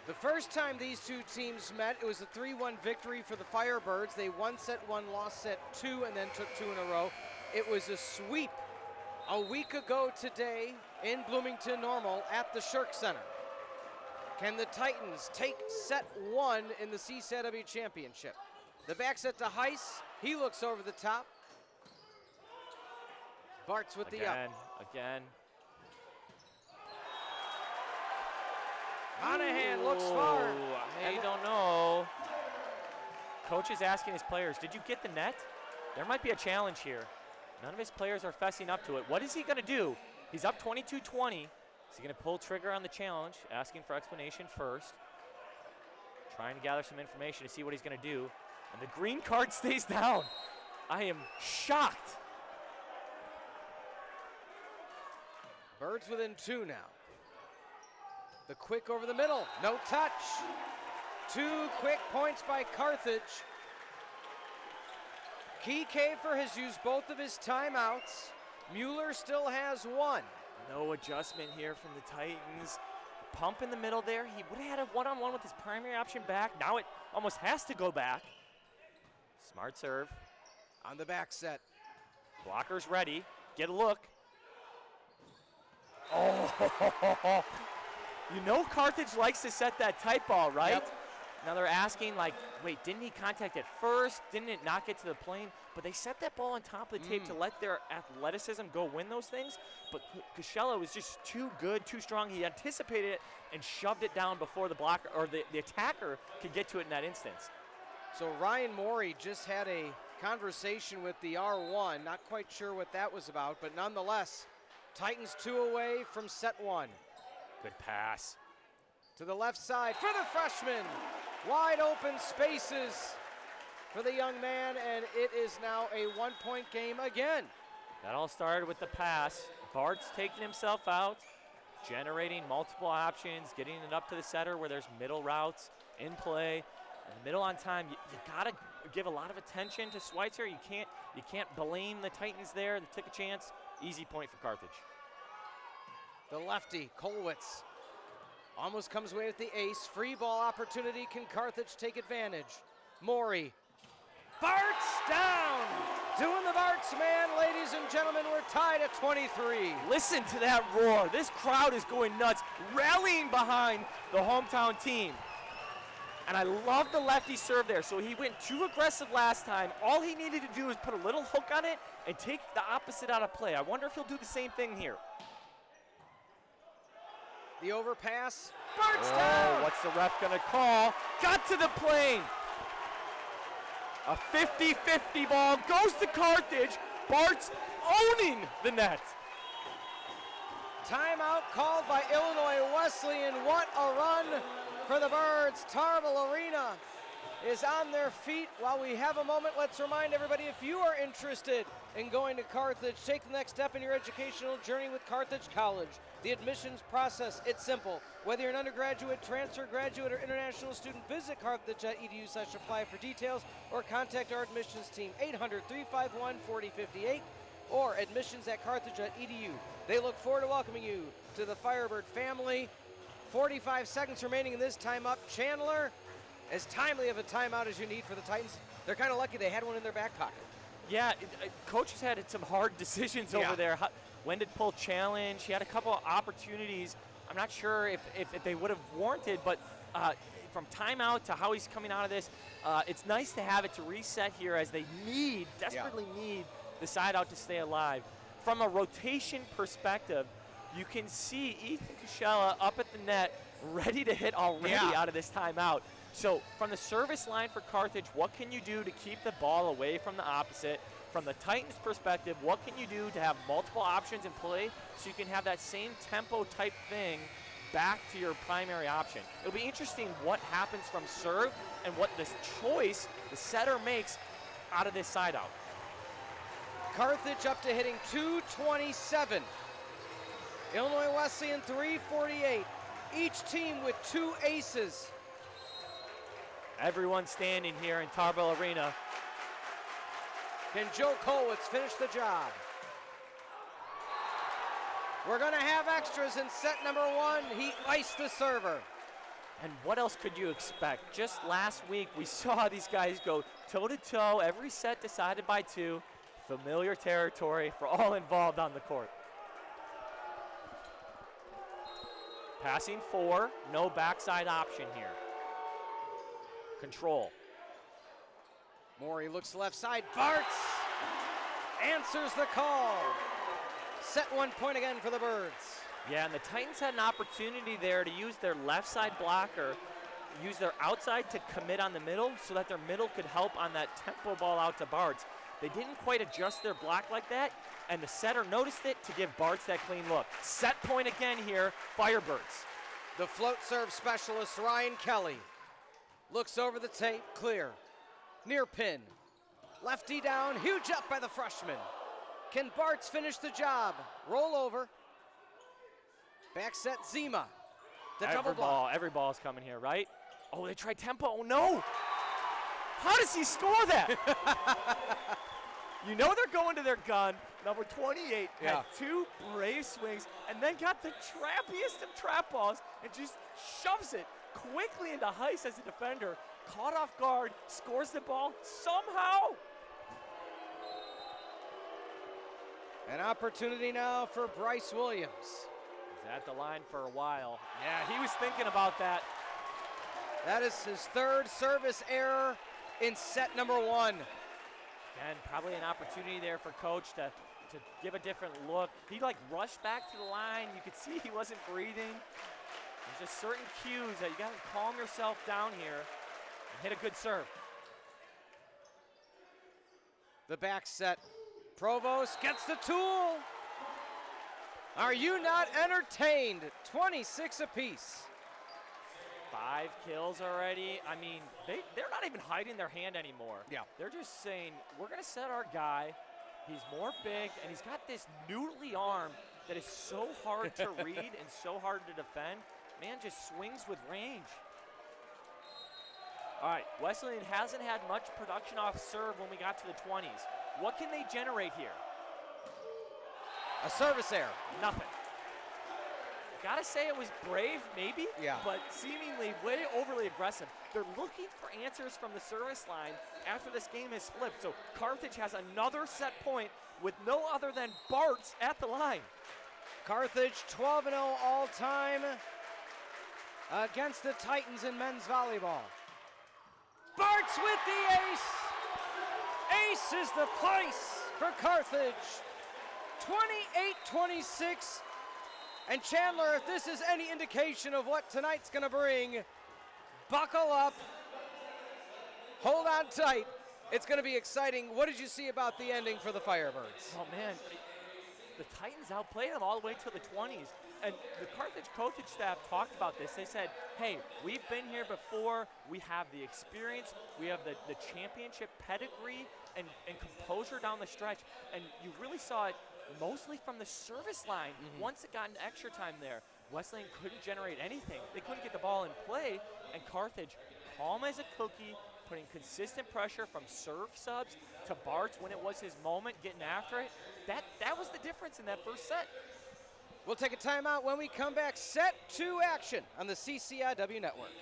S1: The first time these two teams met, it was a 3-1 victory for the Firebirds. They won set 1, lost set 2, and then took 2 in a row. It was a sweep a week ago today in Bloomington Normal at the Shirk Center. Can the Titans take set 1 in the CCIW Championship? The back set to Heiss. He looks over the top. Bartz with the up.
S5: Again.
S1: Monahan looks far.
S5: I don't know. Coach is asking his players, did you get the net? There might be a challenge here. None of his players are fessing up to it. What is he going to do? He's up 22-20. Is he going to pull trigger on the challenge? Asking for explanation first. Trying to gather some information to see what he's going to do. And the green card stays down. I am shocked.
S1: Birds within 2 now. The quick over the middle, no touch. 2 quick points by Carthage. Kiefer has used both of his timeouts. Mueller still has 1.
S5: No adjustment here from the Titans. Pump in the middle there. He would have had a one-on-one with his primary option back. Now it almost has to go back. Smart serve.
S1: On the back set.
S5: Blocker's ready. Get a look. Oh, you know Carthage likes to set that tight ball, right?
S1: Yep.
S5: Now they're asking, like, wait, didn't he contact it first? Didn't it not get to the plane? But they set that ball on top of the tape to let their athleticism go win those things. But Cascello was just too good, too strong. He anticipated it and shoved it down before the blocker or the attacker could get to it in that instance.
S1: So Ryan Morey just had a conversation with the R1. Not quite sure what that was about, but nonetheless, Titans 2 away from set 1.
S5: Good pass.
S1: To the left side for the freshman. Wide open spaces for the young man, and it is now a 1-point game again.
S5: That all started with the pass. Bart's taking himself out, generating multiple options, getting it up to the setter where there's middle routes in play. In the middle on time, you gotta give a lot of attention to Schweitzer. You can't blame the Titans there. They took a chance. Easy point for Carthage.
S1: The lefty, Kolwitz, almost comes away with the ace. Free ball opportunity. Can Carthage take advantage? Morey. Bartz down. Doing the Bartz man, ladies and gentlemen. We're tied at 23.
S5: Listen to that roar. This crowd is going nuts, rallying behind the hometown team. And I love the lefty serve there. So he went too aggressive last time. All he needed to do is put a little hook on it and take the opposite out of play. I wonder if he'll do the same thing here.
S1: The overpass. Bartz down.
S5: What's the ref going to call? Got to the plane. A 50-50 ball goes to Carthage. Bart's owning the net.
S1: Timeout called by Illinois Wesleyan. What a run for the Birds. Tarble Arena is on their feet. While we have a moment, let's remind everybody, if you are interested in going to Carthage, take the next step in your educational journey with Carthage College. The admissions process, it's simple. Whether you're an undergraduate, transfer, graduate, or international student, visit carthage.edu/apply for details or contact our admissions team, 800-351-4058 or admissions@carthage.edu. They look forward to welcoming you to the Firebird family. 45 seconds remaining in this time up. Chandler, as timely of a timeout as you need for the Titans. They're kind of lucky they had one in their back pocket.
S5: Yeah, coach has had some hard decisions over there. When did pull challenge? He had a couple of opportunities. I'm not sure if they would have warranted, but from timeout to how he's coming out of this, it's nice to have it to reset here as they desperately need the side out to stay alive. From a rotation perspective, you can see Ethan Kushella up at the net, ready to hit already out of this timeout. So from the service line for Carthage, what can you do to keep the ball away from the opposite? From the Titans' perspective, what can you do to have multiple options in play so you can have that same tempo type thing back to your primary option? It'll be interesting what happens from serve and what this choice the setter makes out of this side out.
S1: Carthage up to hitting 227. Illinois Wesleyan 348. Each team with 2 aces.
S5: Everyone standing here in Tarble Arena.
S1: Can Joe Kolwitz finish the job? We're going to have extras in set number 1. He iced the server.
S5: And what else could you expect? Just last week, we saw these guys go toe-to-toe, every set decided by 2. Familiar territory for all involved on the court. Passing 4, no backside option here. Control.
S1: Morey looks left side. Bartz answers the call. Set 1 point again for the Birds.
S5: Yeah, and the Titans had an opportunity there to use their left side blocker, use their outside to commit on the middle so that their middle could help on that tempo ball out to Bartz. They didn't quite adjust their block like that, and the setter noticed it to give Bartz that clean look. Set point again here, Firebirds.
S1: The float serve specialist, Ryan Kelly, looks over the tape, clear. Near pin. Lefty down, huge up by the freshman. Can Bartz finish the job? Roll over. Back set Zima. The double block.
S5: Every ball is coming here, right? Oh, they tried tempo. Oh, no. How does he score that? You know they're going to their gun. Number 28 had 2 brave swings and then got the trappiest of trap balls and just shoves it quickly into Heiss as a defender. Caught off guard, scores the ball somehow.
S1: An opportunity now for Bryce Williams.
S5: He's at the line for a while. Yeah, he was thinking about that.
S1: That is his 3rd service error in set number 1.
S5: And probably an opportunity there for coach to give a different look. He rushed back to the line. You could see he wasn't breathing. There's just certain cues that you got to calm yourself down here and hit a good serve.
S1: The back set. Provost gets the tool. Are you not entertained? 26 apiece.
S5: 5 kills already. I mean, they're not even hiding their hand anymore.
S1: Yeah.
S5: They're just saying, we're going to set our guy. He's more big, and he's got this noodly arm that is so hard to read and so hard to defend. Man just swings with range. All right, Wesleyan hasn't had much production off serve when we got to the 20s. What can they generate here?
S1: A service error.
S5: Nothing. Gotta say it was brave, maybe, but seemingly way overly aggressive. They're looking for answers from the service line after this game is flipped. So Carthage has another set point with no other than Bartz at the line.
S1: Carthage 12-0 all-time against the Titans in men's volleyball. Bartz with the ace. Ace is the place for Carthage. 28-26. And Chandler, if this is any indication of what tonight's going to bring, buckle up, hold on tight. It's going to be exciting. What did you see about the ending for the Firebirds?
S5: Oh, man, the Titans outplayed them all the way to the 20s. And the Carthage coaching staff talked about this. They said, hey, we've been here before. We have the experience. We have the championship pedigree and composure down the stretch. And you really saw it mostly from the service line. Once it got into extra time there, Wesleyan couldn't generate anything. They couldn't get the ball in play. And Carthage, calm as a cookie, putting consistent pressure from serve subs to Bartz when it was his moment, getting after it. That was the difference in that first set.
S1: We'll take a timeout. When we come back, set 2 action on the CCIW network.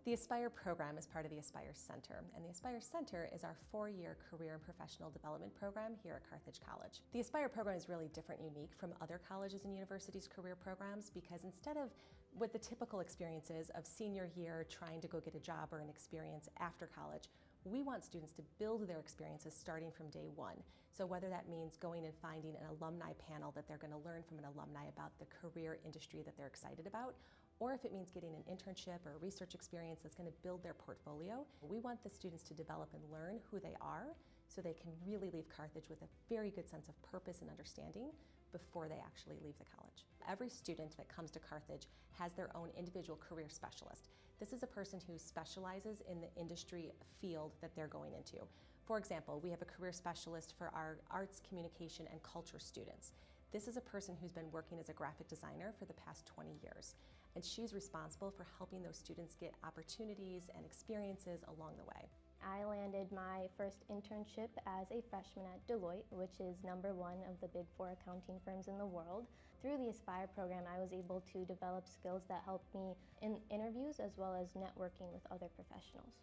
S6: The Aspire program is part of the Aspire Center, and the Aspire Center is our 4-year career and professional development program here at Carthage College. The Aspire program is really different and unique from other colleges and universities' career programs because instead of what the typical experiences of senior year trying to go get a job or an experience after college, we want students to build their experiences starting from day one. So whether that means going and finding an alumni panel that they're going to learn from an alumni about the career industry that they're excited about, or if it means getting an internship or a research experience that's going to build their portfolio, we want the students to develop and learn who they are so they can really leave Carthage with a very good sense of purpose and understanding before they actually leave the college. Every student that comes to Carthage has their own individual career specialist. This is a person who specializes in the industry field that they're going into. For example, we have a career specialist for our arts, communication, and culture students. This is a person who's been working as a graphic designer for the past 20 years. And she's responsible for helping those students get opportunities and experiences along the way.
S7: I landed my first internship as a freshman at Deloitte, which is #1 of the Big 4 accounting firms in the world. Through the Aspire program, I was able to develop skills that helped me in interviews as well as networking with other professionals.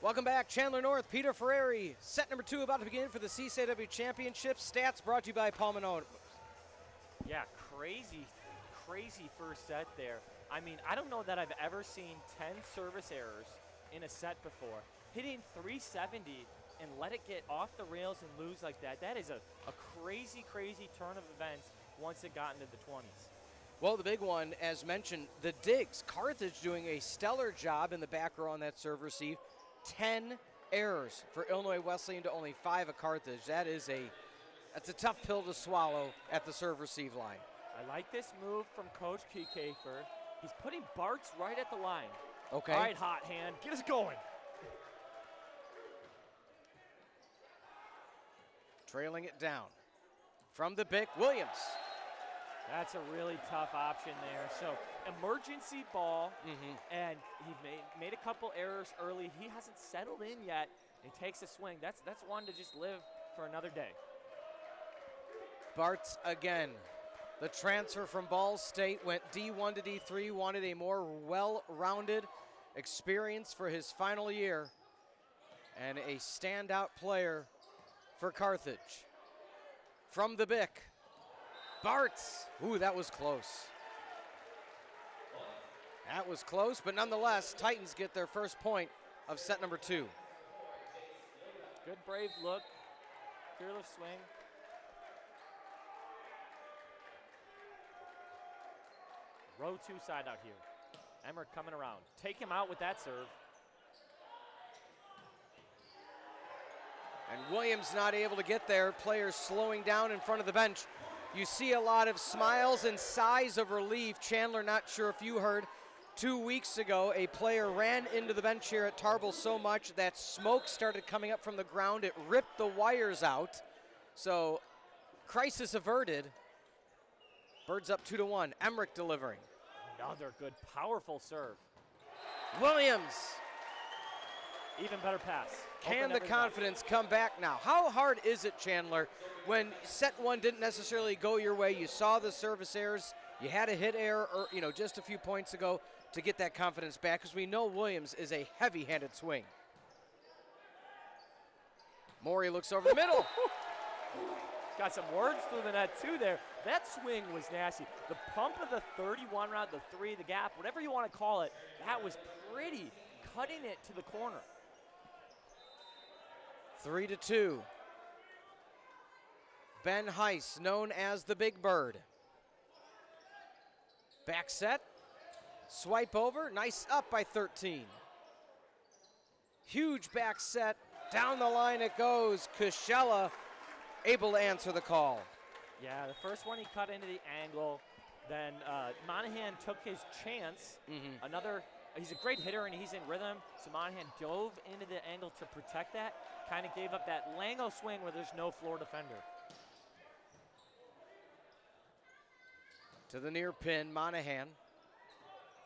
S1: Welcome back, Chandler North, Peter Ferreri. Set number 2 about to begin for the CCIW Championship. Stats brought to you by Paul Manone.
S5: Yeah, crazy first set there. I mean, I don't know that I've ever seen 10 service errors in a set before. Hitting 370 and let it get off the rails and lose like that, that is a crazy turn of events once it got into the 20s.
S1: Well, the big one, as mentioned, the digs. Carthage doing a stellar job in the back row on that serve receive. 10 errors for Illinois Wesleyan to only 5 at Carthage. That's a tough pill to swallow at the serve receive line.
S5: I like this move from Coach Kiefer. He's putting Bartz right at the line.
S1: Okay.
S5: All right, hot hand, get us going.
S1: Trailing it down. From the Bick, Williams.
S5: That's a really tough option there. So emergency ball, and he made a couple errors early. He hasn't settled in yet. He takes a swing. That's one to just live for another day.
S1: Bartz again. The transfer from Ball State went D1 to D3, wanted a more well-rounded experience for his final year, and a standout player for Carthage. From the Bick, Bartz. Ooh, that was close. That was close, but nonetheless, Titans get their first point of set number 2.
S5: Good brave look, fearless swing. Row 2 side out here. Emmer coming around. Take him out with that serve.
S1: And Williams not able to get there. Players slowing down in front of the bench. You see a lot of smiles and sighs of relief. Chandler, not sure if you heard. 2 weeks ago, a player ran into the bench here at Tarble so much that smoke started coming up from the ground. It ripped the wires out. So, crisis averted. Birds up 2-1. Emmerich delivering.
S2: Another good, powerful serve.
S1: Williams.
S2: Even better pass.
S1: Can
S2: Opened
S1: the
S2: everything up.
S1: confidence come back now? How hard is it, Chandler, when set one didn't necessarily go your way? You saw the service errors. You had a hit error, or, just a few points ago to get that confidence back, because we know Williams is a heavy-handed swing. Morey looks over the middle.
S2: Got some words through the net, too, there. That swing was nasty. The pump of the 31 round, the 3, the gap, whatever you want to call it, that was pretty, cutting it to the corner.
S1: 3-2. Ben Heiss, known as the Big Bird. Back set. Swipe over. Nice up by 13. Huge back set. Down the line it goes. Kushella able to answer the call.
S2: Yeah, the first one he cut into the angle. Then Monahan took his chance. He's a great hitter and he's in rhythm. So Monahan dove into the angle to protect that. Kind of gave up that Lango swing where there's no floor defender.
S1: To the near pin, Monahan.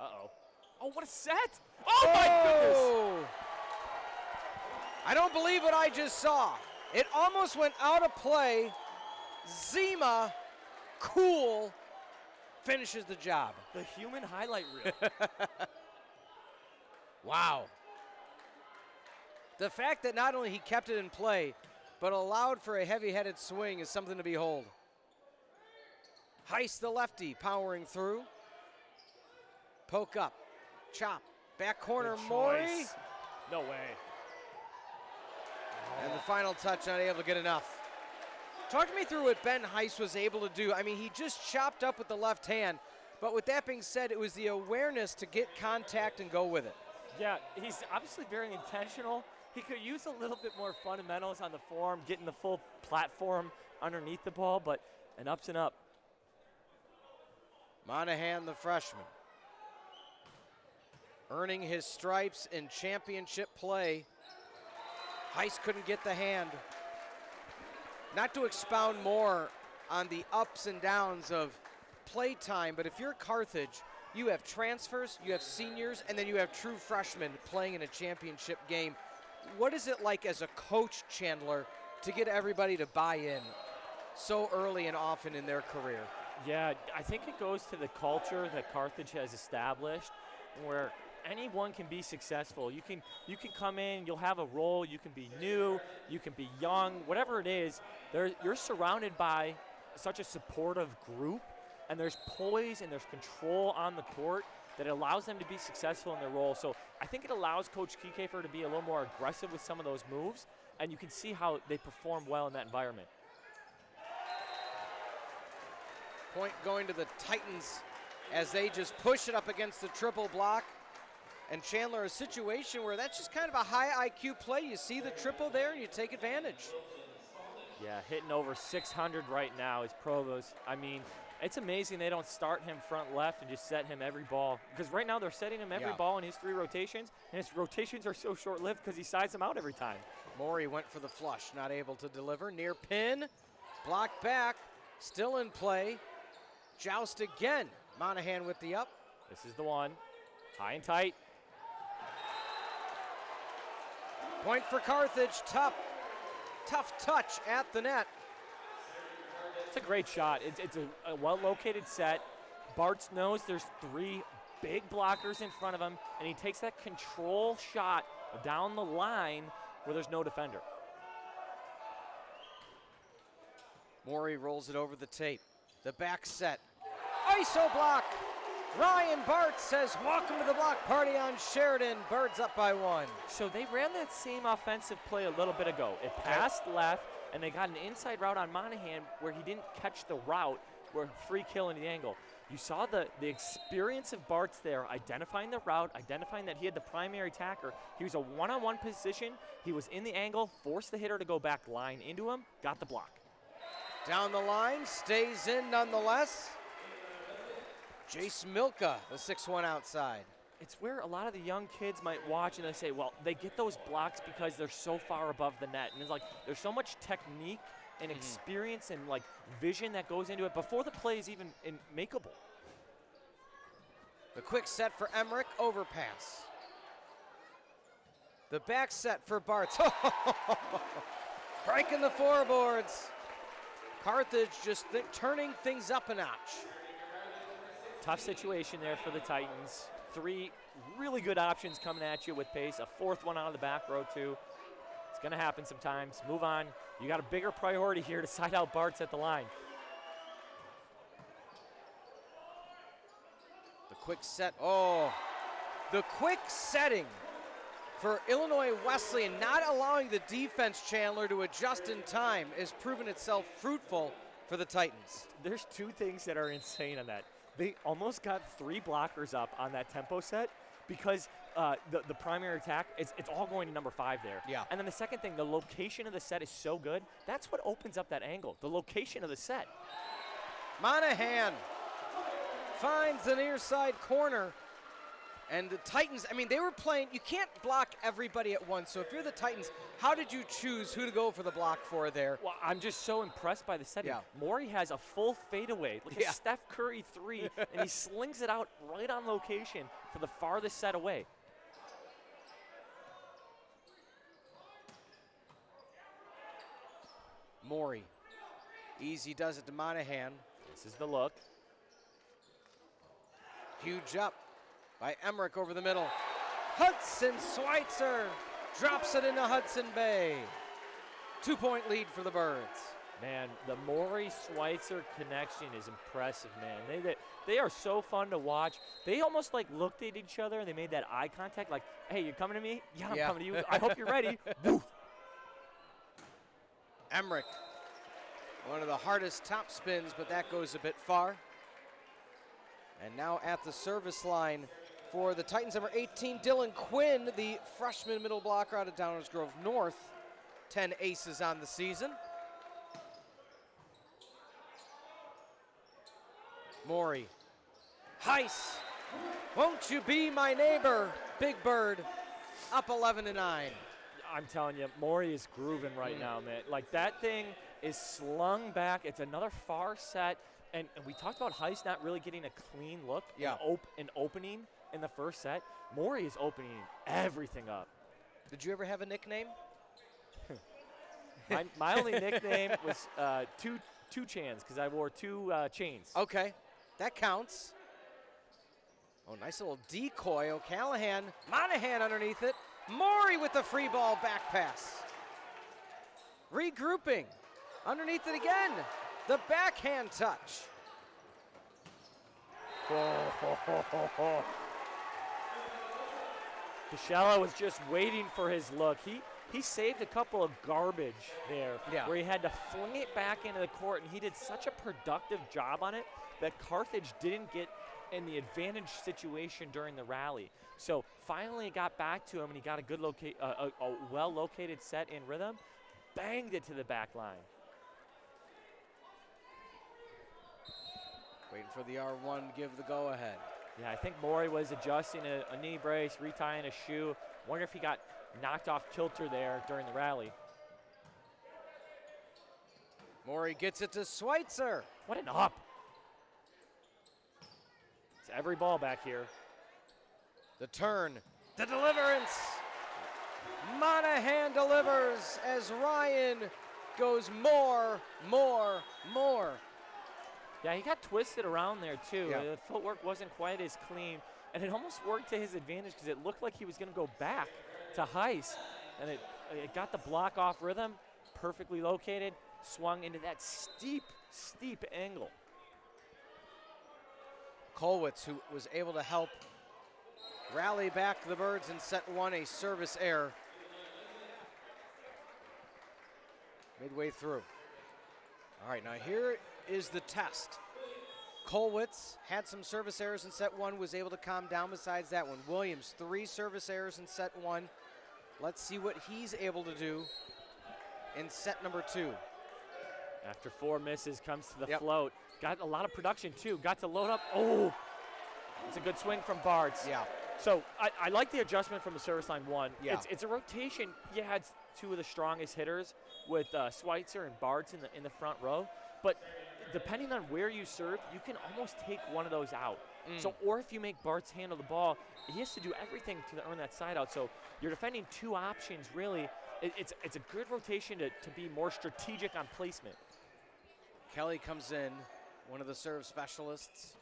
S2: Uh-oh. Oh, what a set! Oh, my goodness!
S1: Oh! I don't believe what I just saw. It almost went out of play. Zima, cool, finishes the job.
S2: The human highlight reel.
S1: Wow. The fact that not only he kept it in play, but allowed for a heavy-headed swing is something to behold. Heiss the lefty, powering through. Poke up, chop, back corner,
S2: Good
S1: Morey.
S2: choice. No way.
S1: And the final touch, not able to get enough. Talk me through what Ben Heiss was able to do. I mean, he just chopped up with the left hand, but with that being said, it was the awareness to get contact and go with it.
S2: Yeah, he's obviously very intentional. He could use a little bit more fundamentals on the form, getting the full platform underneath the ball, but an ups and up.
S1: Monahan, the freshman, earning his stripes in championship play. Heiss couldn't get the hand. Not to expound more on the ups and downs of play time, but if you're Carthage, you have transfers, you have seniors, and then you have true freshmen playing in a championship game. What is it like as a coach, Chandler, to get everybody to buy in so early and often in their career?
S2: Yeah, I think it goes to the culture that Carthage has established where anyone can be successful. You can come in, you'll have a role, you can be new, you can be young, whatever it is. You're surrounded by such a supportive group, and there's poise and there's control on the court that allows them to be successful in their role. So I think it allows Coach Kiekefer to be a little more aggressive with some of those moves, and you can see how they perform well in that environment.
S1: Point going to the Titans as they just push it up against the triple block. And Chandler, a situation where that's just kind of a high IQ play. You see the triple there and you take advantage.
S2: Yeah, hitting over 600 right now is Provost. I mean, it's amazing they don't start him front left and just set him every ball. Because right now they're setting him every ball in his 3 rotations, and his rotations are so short-lived because he sides them out every time.
S1: Morey went for the flush, not able to deliver. Near pin, blocked back, still in play. Joust again. Monahan with the up.
S2: This is the one. High and tight.
S1: Point for Carthage. Tough touch at the net.
S2: It's a great shot. It's a well-located set. Bartz knows there's 3 big blockers in front of him, and he takes that control shot down the line where there's no defender.
S1: Morey rolls it over the tape. The back set. ISO block. Ryan Bartz says, welcome to the block party on Sheridan. Birds up by 1.
S2: So they ran that same offensive play a little bit ago. It passed left, and they got an inside route on Monahan where he didn't catch the route, where free kill into the angle. You saw the experience of Bartz there, identifying the route, identifying that he had the primary attacker. He was a one-on-one position. He was in the angle, forced the hitter to go back line into him, got the block.
S1: Down the line, stays in nonetheless. Jace Milka, the 6'1" outside.
S5: it's where a lot of the young kids might watch and they say, well, they get those blocks because they're so far above the net. And it's like there's so much technique and experience and like vision that goes into it before the play is even makeable.
S1: The quick set for Emmerich, overpass. The back set for Bartz. Breaking the floorboards. Carthage just turning things up a notch.
S5: Tough situation there for the Titans. 3 really good options coming at you with pace. A 4th one out of the back row, too. It's going to happen sometimes. Move on. You got a bigger priority here to side out Bartz at the line.
S1: The quick set. Oh, the quick setting for Illinois Wesleyan, not allowing the defense, Chandler, to adjust in time, has proven itself fruitful for the Titans.
S5: There's 2 things that are insane on that. They almost got 3 blockers up on that tempo set because the primary attack, it's all going to number 5 there.
S1: Yeah.
S5: And then the second thing, the location of the set is so good. That's what opens up that angle, the location of the set.
S1: Monahan finds the near side corner. And the Titans, I mean, they were playing, you can't block everybody at once. So if you're the Titans, how did you choose who to go for the block for there?
S5: Well, I'm just so impressed by the setting.
S1: Yeah.
S5: Morey has a full fadeaway, like a Steph Curry 3, and he slings it out right on location for the farthest set away.
S1: Morey, easy does it to Monahan.
S5: This is the look.
S1: Huge up by Emmerich over the middle. Hudson Schweitzer drops it into Hudson Bay. 2-point lead for the Birds.
S5: Man, the Morey-Schweitzer connection is impressive, man. They are so fun to watch. They almost like looked at each other and they made that eye contact like, hey, you coming to me? Yeah, I'm coming to you. I hope you're ready. Woof.
S1: Emmerich, one of the hardest top spins, but that goes a bit far. And now at the service line for the Titans, number 18, Dylan Quinn, the freshman middle blocker out of Downers Grove North. 10 aces on the season. Morey. Heiss. Won't you be my neighbor? Big Bird up 11-9.
S5: I'm telling you, Morey is grooving right now, man. Like that thing is slung back. It's another far set. And we talked about Heiss not really getting a clean look, an opening in the first set. Morey is opening everything up.
S1: Did you ever have a nickname?
S5: My only nickname was two chans because I wore 2 chains.
S1: Okay, that counts. Oh, nice little decoy. O'Callahan, Monahan underneath it. Morey with the free ball back pass. Regrouping. Underneath it again. The backhand touch.
S5: Casella was just waiting for his look. He saved a couple of garbage there where he had to fling it back into the court, and he did such a productive job on it that Carthage didn't get in the advantage situation during the rally. So finally it got back to him, and he got a good a well-located set in rhythm, banged it to the back line.
S1: Waiting for the R1 to give the go-ahead.
S5: Yeah, I think Morey was adjusting a knee brace, retying a shoe. Wonder if he got knocked off kilter there during the rally.
S1: Morey gets it to Schweitzer.
S5: What an up. It's every ball back here.
S1: The turn, the deliverance. Monahan delivers as Ryan goes more.
S5: Yeah, he got twisted around there, too.
S1: Yeah.
S5: The footwork wasn't quite as clean, and it almost worked to his advantage because it looked like he was going to go back to Heiss, and it got the block off rhythm, perfectly located, swung into that steep angle.
S1: Kolwitz, who was able to help rally back the Birds in set 1, a service error. Midway through. All right, now here is the test. Kolwitz had some service errors in set 1, was able to calm down besides that one. Williams, 3 service errors in set 1. Let's see what he's able to do in set number 2.
S5: After 4 misses, comes to the float. Got a lot of production, too. Got to load up. Oh, it's a good swing from Bartz.
S1: Yeah.
S5: So I like the adjustment from the service line one.
S1: Yeah.
S5: It's a rotation. You had two of the strongest hitters with Schweitzer and Bartz in the front row. But depending on where you serve, you can almost take one of those out. So, or if you make Bartz handle the ball, he has to do everything to earn that side out. So you're defending two options, really. It's a good rotation to be more strategic on placement.
S1: Kelly comes in, one of the serve specialists.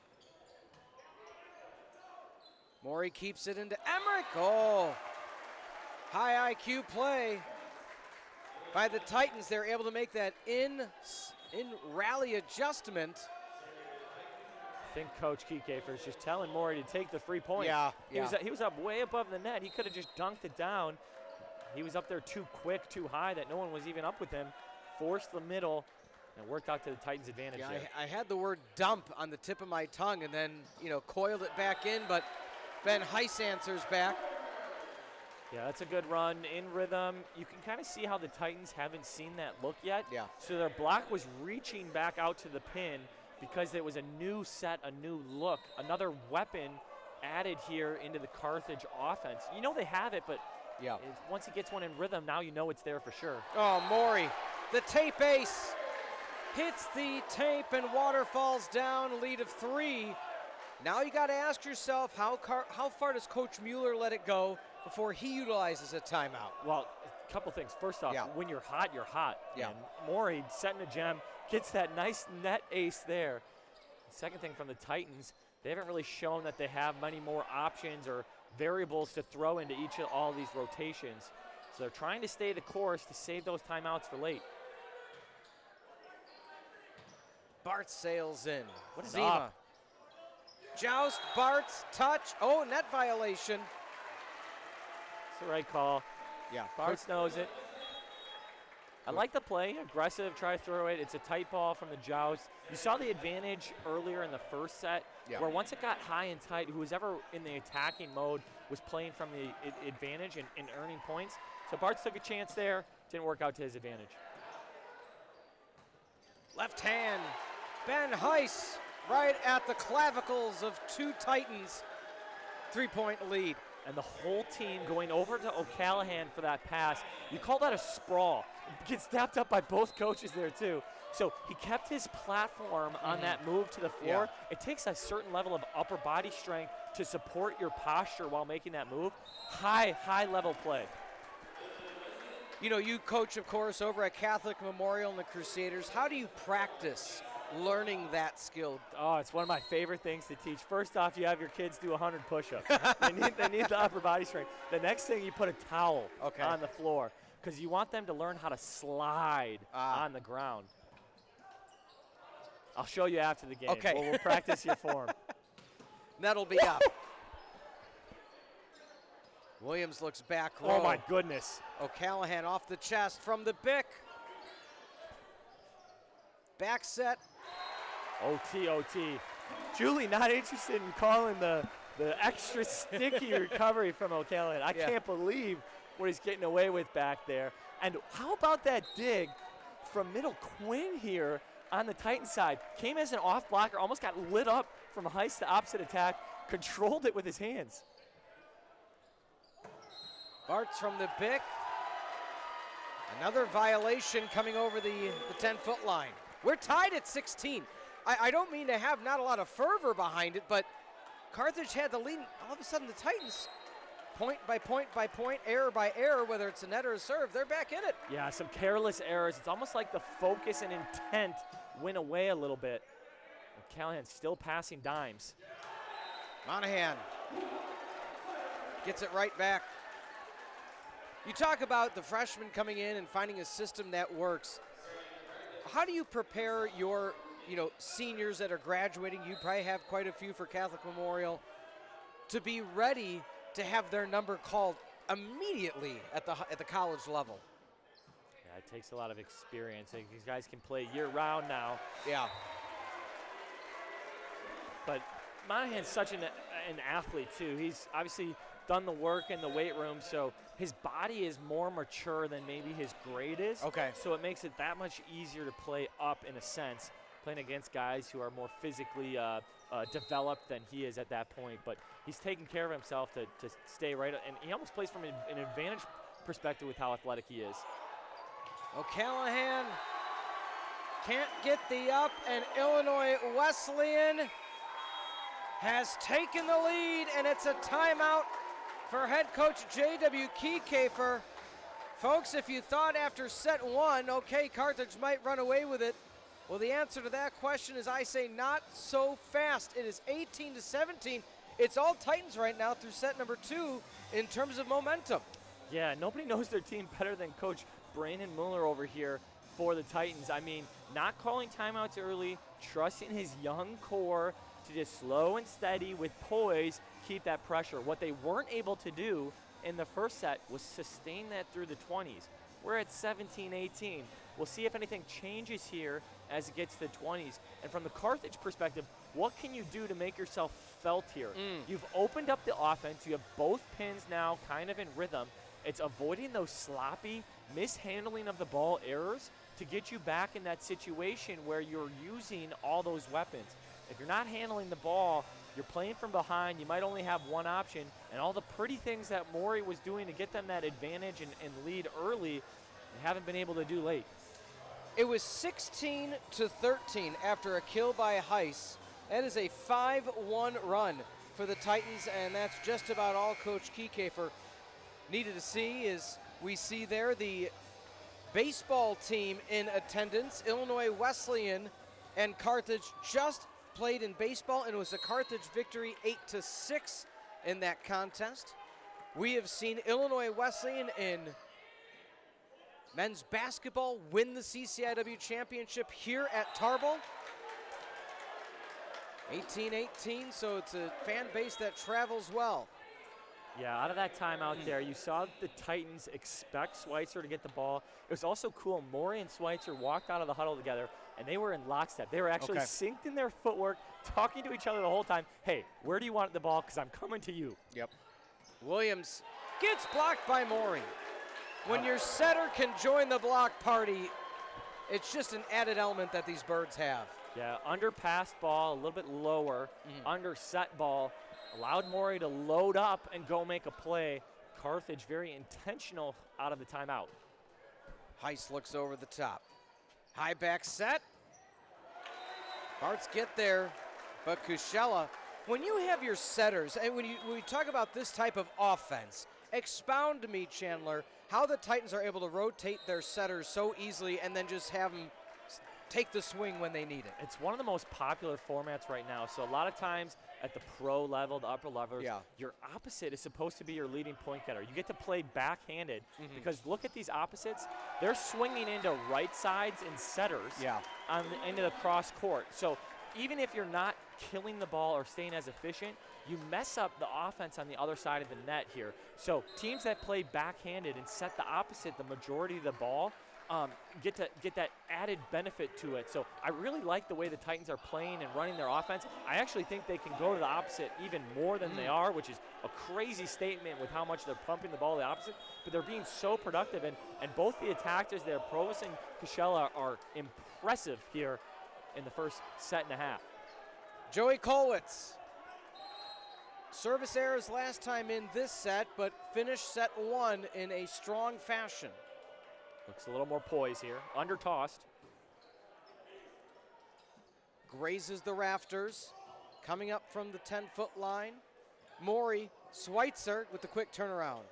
S1: Morey keeps it into Emmerich. Oh, high IQ play by the Titans. They're able to make that in rally adjustment.
S5: I think Coach Kiekefer is just telling Morey to take the free point.
S1: Yeah.
S5: He was up way above the net. He could have just dunked it down. He was up there too quick, too high that no one was even up with him. Forced the middle and worked out to the Titans' advantage
S1: Yeah,
S5: there.
S1: I had the word dump on the tip of my tongue and then, coiled it back in, but Ben Heiss answers back.
S5: Yeah, that's a good run in rhythm. You can kind of see how the Titans haven't seen that look yet.
S1: Yeah.
S5: So their block was reaching back out to the pin because it was a new set, a new look, another weapon added here into the Carthage offense. You know they have it, but
S1: Yeah.
S5: once he gets one in rhythm, now you know it's there for sure.
S1: Oh, Morey, the tape ace. Hits the tape and water falls down, lead of 3. Now you got to ask yourself, how far does Coach Mueller let it go before he utilizes a timeout?
S5: Well, a couple things. First off,
S1: Yeah.
S5: when you're hot, you're hot.
S1: Yeah.
S5: And Morey setting a gem, gets that nice net ace there. Second thing from the Titans, they haven't really shown that they have many more options or variables to throw into each of all these rotations. So they're trying to stay the course to save those timeouts for late.
S1: Bart sails in.
S5: What is
S1: Zima.
S5: up?
S1: Joust, Bart's touch. Oh, net violation.
S5: It's the right call.
S1: Yeah.
S5: Bartz knows it. I like the play, aggressive, try to throw it. It's a tight ball from the joust. You saw the advantage earlier in the first set,
S1: Yeah.
S5: where once it got high and tight, who was ever in the attacking mode was playing from the advantage and earning points. So Bartz took a chance there, didn't work out to his advantage.
S1: Left hand. Ben Heiss right at the clavicles of two Titans. 3-point lead.
S5: And the whole team going over to O'Callahan for that pass. You call that a sprawl. Gets tapped up by both coaches there too. So he kept his platform on that move to the floor.
S1: Yeah.
S5: It takes a certain level of upper body strength to support your posture while making that move. High level play.
S1: You coach, of course, over at Catholic Memorial and the Crusaders. How do you practice learning that skill?
S5: Oh, it's one of my favorite things to teach. First off, you have your kids do 100 push-ups. they need the upper body strength. The next thing, you put a towel on the floor because you want them to learn how to slide on the ground. I'll show you after the game.
S1: Okay.
S5: We'll practice your form.
S1: That'll be up. Williams looks back row.
S5: Oh, my goodness.
S1: O'Callahan off the chest from the Bick. Back set.
S5: OT. Julie not interested in calling the extra sticky recovery from O'Callahan. I can't believe what he's getting away with back there. And how about that dig from Middle Quinn here on the Titan side? Came as an off blocker, almost got lit up from Heiss to opposite attack, controlled it with his hands.
S1: Bartz from the Bick. Another violation coming over the 10-foot line. We're tied at 16. I don't mean to have not a lot of fervor behind it, but Carthage had the lead. All of a sudden, the Titans, point by point, error by error, whether it's a net or a serve, they're back in it.
S5: Yeah, some careless errors. It's almost like the focus and intent went away a little bit. Callahan still passing dimes.
S1: Monahan gets it right back. You talk about the freshmen coming in and finding a system that works. How do you prepare your, seniors that are graduating? You probably have quite a few for Catholic Memorial to be ready to have their number called immediately at the college level.
S5: Yeah, it takes a lot of experience. These guys can play year-round now.
S1: Yeah.
S5: But Monahan's such an athlete, too. He's obviously done the work in the weight room, so his body is more mature than maybe his grade is.
S1: Okay.
S5: So it makes it that much easier to play up in a sense. playing against guys who are more physically developed than he is at that point. But he's taking care of himself to stay right, and he almost plays from an advantage perspective with how athletic he is.
S1: O'Callahan can't get the up, and Illinois Wesleyan has taken the lead, and it's a timeout for head coach J.W. Kiekefer. Folks, if you thought after set one, okay, Carthage might run away with it, well, the answer to that question is, I say, not so fast. It is 18-17. It's all Titans right now through set number 2 in terms of momentum.
S5: Yeah, nobody knows their team better than Coach Brandon Mueller over here for the Titans. I mean, not calling timeouts early, trusting his young core to just slow and steady with poise keep that pressure. What they weren't able to do in the first set was sustain that through the 20s. We're at 17-18. We'll see if anything changes here as it gets to the 20s. And from the Carthage perspective, what can you do to make yourself felt here? You've opened up the offense. You have both pins now kind of in rhythm. It's avoiding those sloppy mishandling of the ball errors to get you back in that situation where you're using all those weapons. If you're not handling the ball, you're playing from behind, you might only have one option, and all the pretty things that Maury was doing to get them that advantage and lead early, they haven't been able to do late.
S1: It was 16-13 after a kill by Heiss. That is a 5-1 run for the Titans, and that's just about all Coach Kiekefer needed to see. Is we see there the baseball team in attendance. Illinois Wesleyan and Carthage just played in baseball, and it was a Carthage victory 8-6 in that contest. We have seen Illinois Wesleyan in men's basketball win the CCIW championship here at Tarble. 18-18, so it's a fan base that travels well.
S5: Yeah, out of that timeout there, you saw the Titans expect Schweitzer to get the ball. It was also cool. Maury and Schweitzer walked out of the huddle together, and they were in lockstep. They were actually synced in their footwork, talking to each other the whole time. Hey, where do you want the ball? Because I'm coming to you.
S1: Yep. Williams gets blocked by Maury. When your setter can join the block party, it's just an added element that these birds have.
S5: Yeah, under pass ball, a little bit lower, under set ball, allowed Maury to load up and go make a play. Carthage very intentional out of the timeout.
S1: Heiss looks over the top. High back set. Barts get there, but Kushella, when you have your setters, and when we talk about this type of offense, expound to me, Chandler, how the Titans are able to rotate their setters so easily and then just have them take the swing when they need it.
S5: It's one of the most popular formats right now. So a lot of times at the pro level, the upper levels, your opposite is supposed to be your leading point getter. You get to play backhanded because look at these opposites. They're swinging into right sides and setters into the cross court. So even if you're not killing the ball or staying as efficient, you mess up the offense on the other side of the net here. So teams that play backhanded and set the opposite the majority of the ball get that added benefit to it. So I really like the way the Titans are playing and running their offense. I actually think they can go to the opposite even more than they are, which is a crazy statement with how much they're pumping the ball to the opposite. But they're being so productive, and both the attackers there, Provis and Kushella, are impressive here in the first set and a half.
S1: Joey Kolwitz. Service errors last time in this set, but finished set one in a strong fashion.
S5: Looks a little more poise here. Under tossed.
S1: Grazes the rafters. Coming up from the 10-foot line. Maury, Schweitzer with the quick turnaround.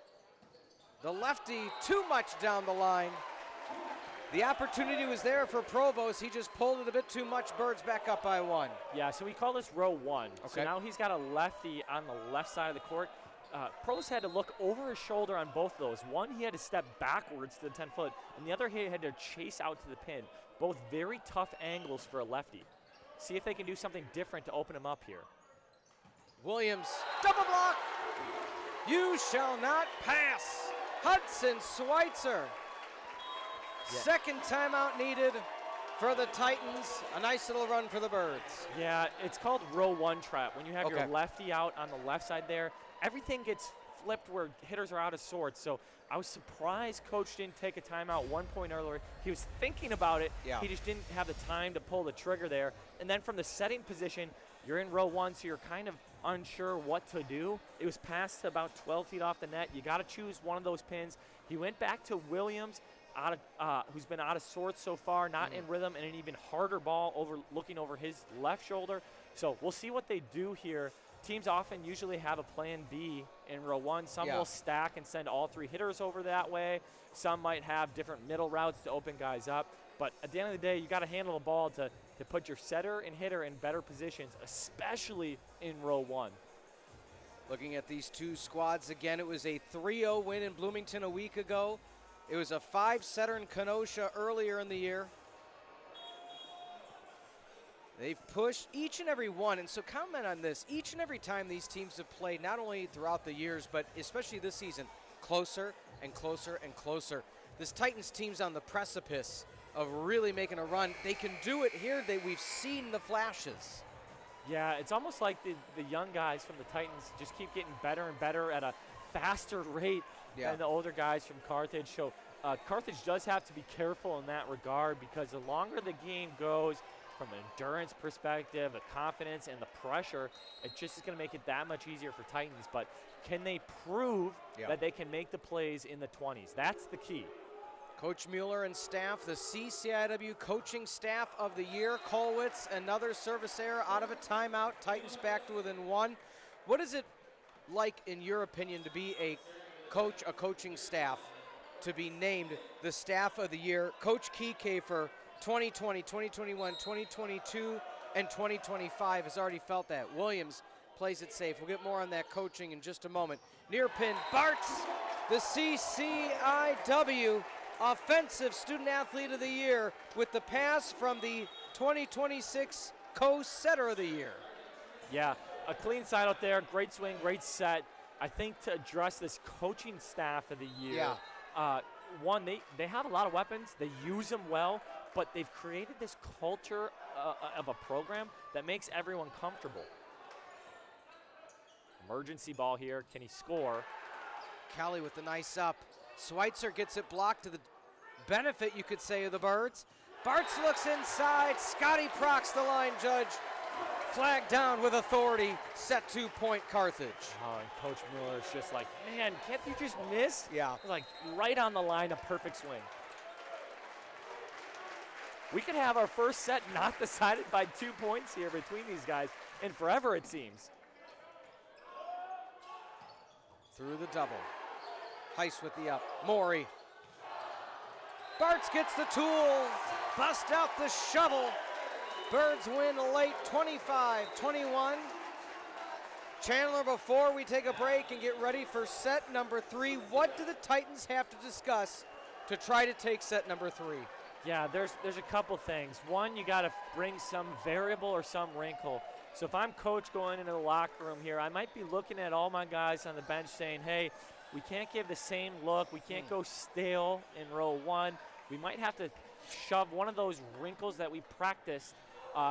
S1: The lefty too much down the line. The opportunity was there for Provost. He just pulled it a bit too much. Birds back up by one.
S5: Yeah, so we call this row one.
S1: Okay.
S5: So now he's got a lefty on the left side of the court. Provost had to look over his shoulder on both of those. One, he had to step backwards to the 10-foot, and the other, he had to chase out to the pin. Both very tough angles for a lefty. See if they can do something different to open him up here.
S1: Williams, double block. You shall not pass. Hudson Schweitzer.
S5: Yeah.
S1: Second timeout needed for the Titans. A nice little run for the Birds.
S5: Yeah, it's called row one trap. When you have your lefty out on the left side there, everything gets flipped where hitters are out of sorts. So I was surprised Coach didn't take a timeout 1 point earlier. He was thinking about it.
S1: Yeah.
S5: He just didn't have the time to pull the trigger there. And then from the setting position, you're in row 1, so you're kind of unsure what to do. It was passed to about 12 feet off the net. You got to choose one of those pins. He went back to Williams, who's been out of sorts so far, not in rhythm, and an even harder ball looking over his left shoulder. So we'll see what they do here. Teams often usually have a plan B in row 1. Some will stack and send all 3 hitters over that way. Some might have different middle routes to open guys up. But at the end of the day, you got to handle the ball to put your setter and hitter in better positions, especially in row 1.
S1: Looking at these two squads again, it was a 3-0 win in Bloomington a week ago. It was a 5-setter in Kenosha earlier in the year. They've pushed each and every one, and so comment on this. Each and every time these teams have played, not only throughout the years, but especially this season, closer and closer and closer. This Titans team's on the precipice of really making a run. They can do it here. We've seen the flashes.
S5: Yeah, it's almost like the young guys from the Titans just keep getting better and better at a faster rate than the older guys from Carthage. So Carthage does have to be careful in that regard, because the longer the game goes, from an endurance perspective, the confidence, and the pressure, it just is going to make it that much easier for Titans. But can they prove that they can make the plays in the 20s? That's the key.
S1: Coach Mueller and staff, the CCIW coaching staff of the year. Kolwitz, another service error out of a timeout. Titans back to within 1. What is it like, in your opinion, to be a coaching staff, to be named the staff of the year? Coach Kiekefer, 2020, 2021, 2022, and 2025 has already felt that. Williams plays it safe. We'll get more on that coaching in just a moment. Near pin, Bartz, the CCIW Offensive Student Athlete of the Year with the pass from the 2026 Co-Setter of the Year.
S5: Yeah, a clean side out there, great swing, great set. I think to address this coaching staff of the year, one, they have a lot of weapons. They use them well, but they've created this culture of a program that makes everyone comfortable. Emergency ball here. Can he score?
S1: Kelly with the nice up. Schweitzer gets it blocked to the benefit, you could say, of the Birds. Bartz looks inside. Scotty Prox, the line judge. Flag down with authority. Set 2-point Carthage.
S5: Oh, and Coach Mueller's just like, man, can't you just miss?
S1: Yeah.
S5: Like right on the line, a perfect swing. We could have our first set not decided by 2 points here between these guys, and forever it seems.
S1: Through the double. Heiss with the up. Maury. Bartz gets the tool. Bust out the shovel. Birds win late 25-21. Chandler, before we take a break and get ready for set number 3, what do the Titans have to discuss to try to take set number 3?
S5: Yeah, there's a couple things. One, you got to bring some variable or some wrinkle. So if I'm coach going into the locker room here, I might be looking at all my guys on the bench saying, hey, we can't give the same look. We can't go stale in row 1. We might have to shove one of those wrinkles that we practiced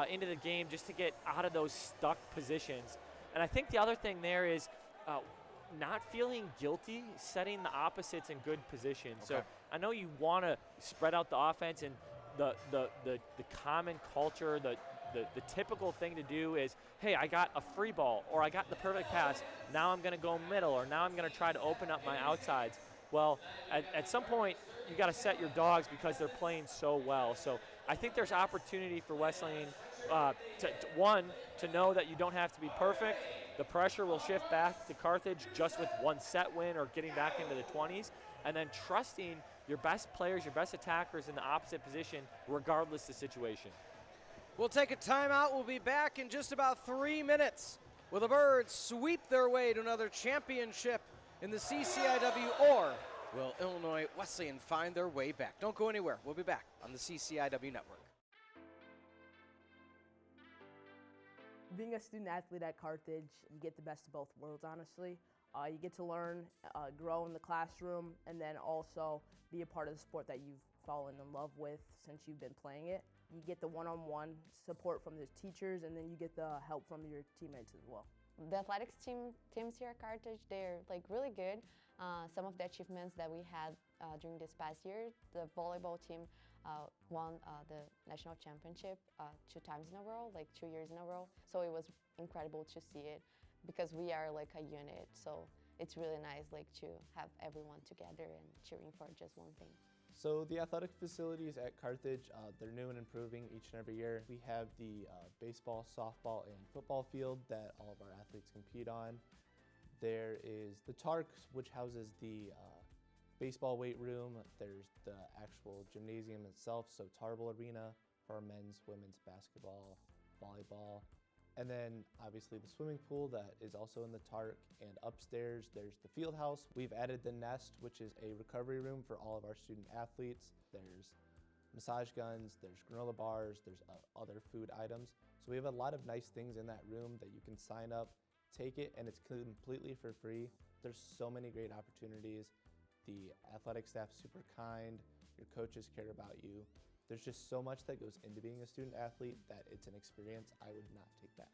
S5: into the game just to get out of those stuck positions. And I think the other thing there is not feeling guilty setting the opposites in good positions. So I know you want to spread out the offense, and the common culture, the typical thing to do is, hey, I got a free ball, or I got the perfect pass. Now I'm going to go middle, or now I'm going to try to open up my outsides. Well, at some point, you got to set your dogs because they're playing so well. So I think there's opportunity for Wesleyan to know that you don't have to be perfect. The pressure will shift back to Carthage just with one set win or getting back into the 20s, and then trusting your best players, your best attackers in the opposite position, regardless of the situation.
S1: We'll take a timeout. We'll be back in just about 3 minutes. Will the Birds sweep their way to another championship in the CCIW, or will Illinois Wesleyan find their way back? Don't go anywhere. We'll be back on the CCIW Network.
S8: Being a student athlete at Carthage, you get the best of both worlds, honestly. You get to learn, grow in the classroom, and then also be a part of the sport that you've fallen in love with since you've been playing it. You get the one-on-one support from the teachers, and then you get the help from your teammates as well.
S9: The athletics teams here at Carthage, they're like really good. Some of the achievements that we had during this past year, the volleyball team won the national championship 2 times in a row, like 2 years in a row. So it was incredible to see it because we are like a unit. So it's really nice like to have everyone together and cheering for just one thing.
S10: So the athletic facilities at Carthage, they're new and improving each and every year. We have the baseball, softball, and football field that all of our athletes compete on. There is the Tark, which houses the baseball weight room. There's the actual gymnasium itself, so Tarble Arena for men's, women's basketball, volleyball. And then obviously the swimming pool that is also in the Tark, and upstairs there's the field house. We've added the Nest, which is a recovery room for all of our student athletes. There's massage guns, there's granola bars, there's other food items. So we have a lot of nice things in that room that you can sign up, take it, and it's completely for free. There's so many great opportunities. The athletic staff's super kind, your coaches care about you. There's just so much that goes into being a student athlete that it's an experience I would not take back.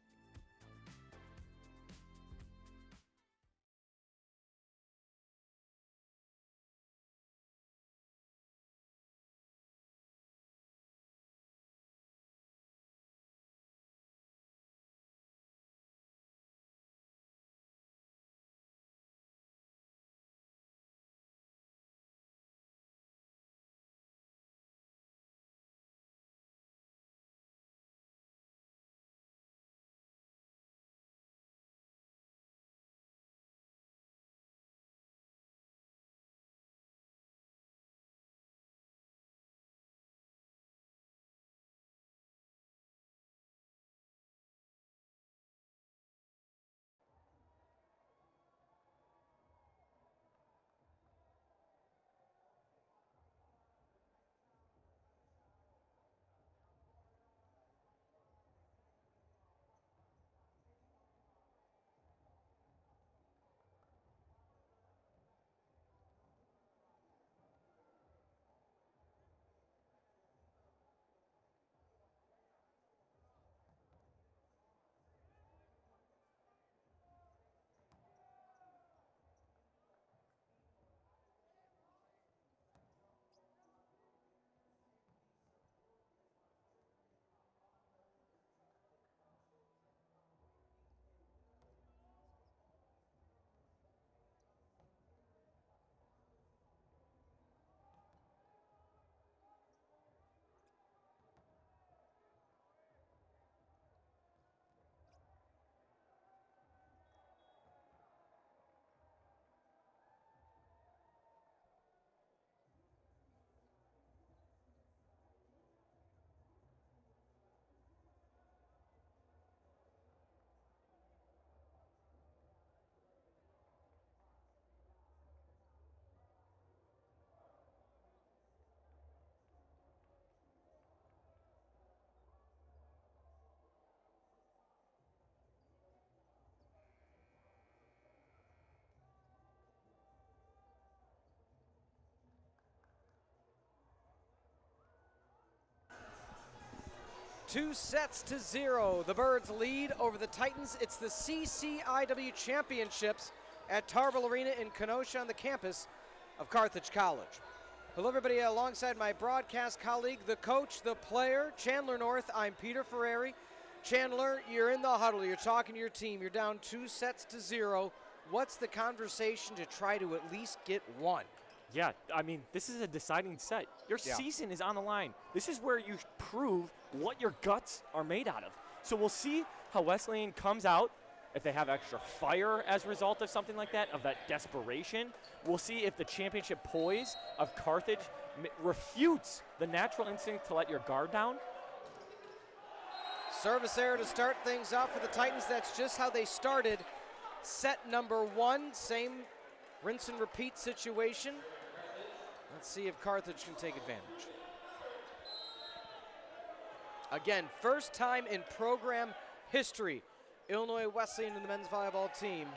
S1: Two sets to zero. The Birds lead over the Titans. It's the CCIW Championships at Tarble Arena in Kenosha on the campus of Carthage College. Hello, everybody. Alongside my broadcast colleague, the coach, the player, Chandler North, I'm Peter Ferreri. Chandler, you're in the huddle. You're talking to your team. You're down 2 sets to zero. What's the conversation to try to at least get one?
S5: Yeah, I mean, this is a deciding set. Your season is on the line. This is where you prove what your guts are made out of. So we'll see how Wesleyan comes out, if they have extra fire as a result of something like that, of that desperation. We'll see if the championship poise of Carthage refutes the natural instinct to let your guard down.
S1: Service error to start things off for the Titans. That's just how they started set number one. Same rinse and repeat situation. Let's see if Carthage can take advantage. Again, first time in program history, Illinois Wesleyan and the men's volleyball team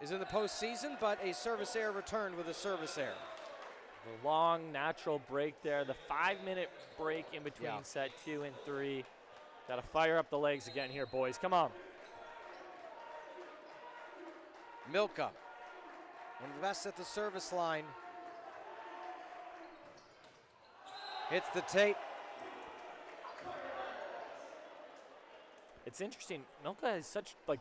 S1: is in the postseason, but a service error returned with a service error.
S5: The long natural break there, the 5-minute break in between set 2 and 3. Got to fire up the legs again here, boys. Come on.
S1: Milka, one of the best at the service line. Hits the tape.
S5: It's interesting. Milka has such like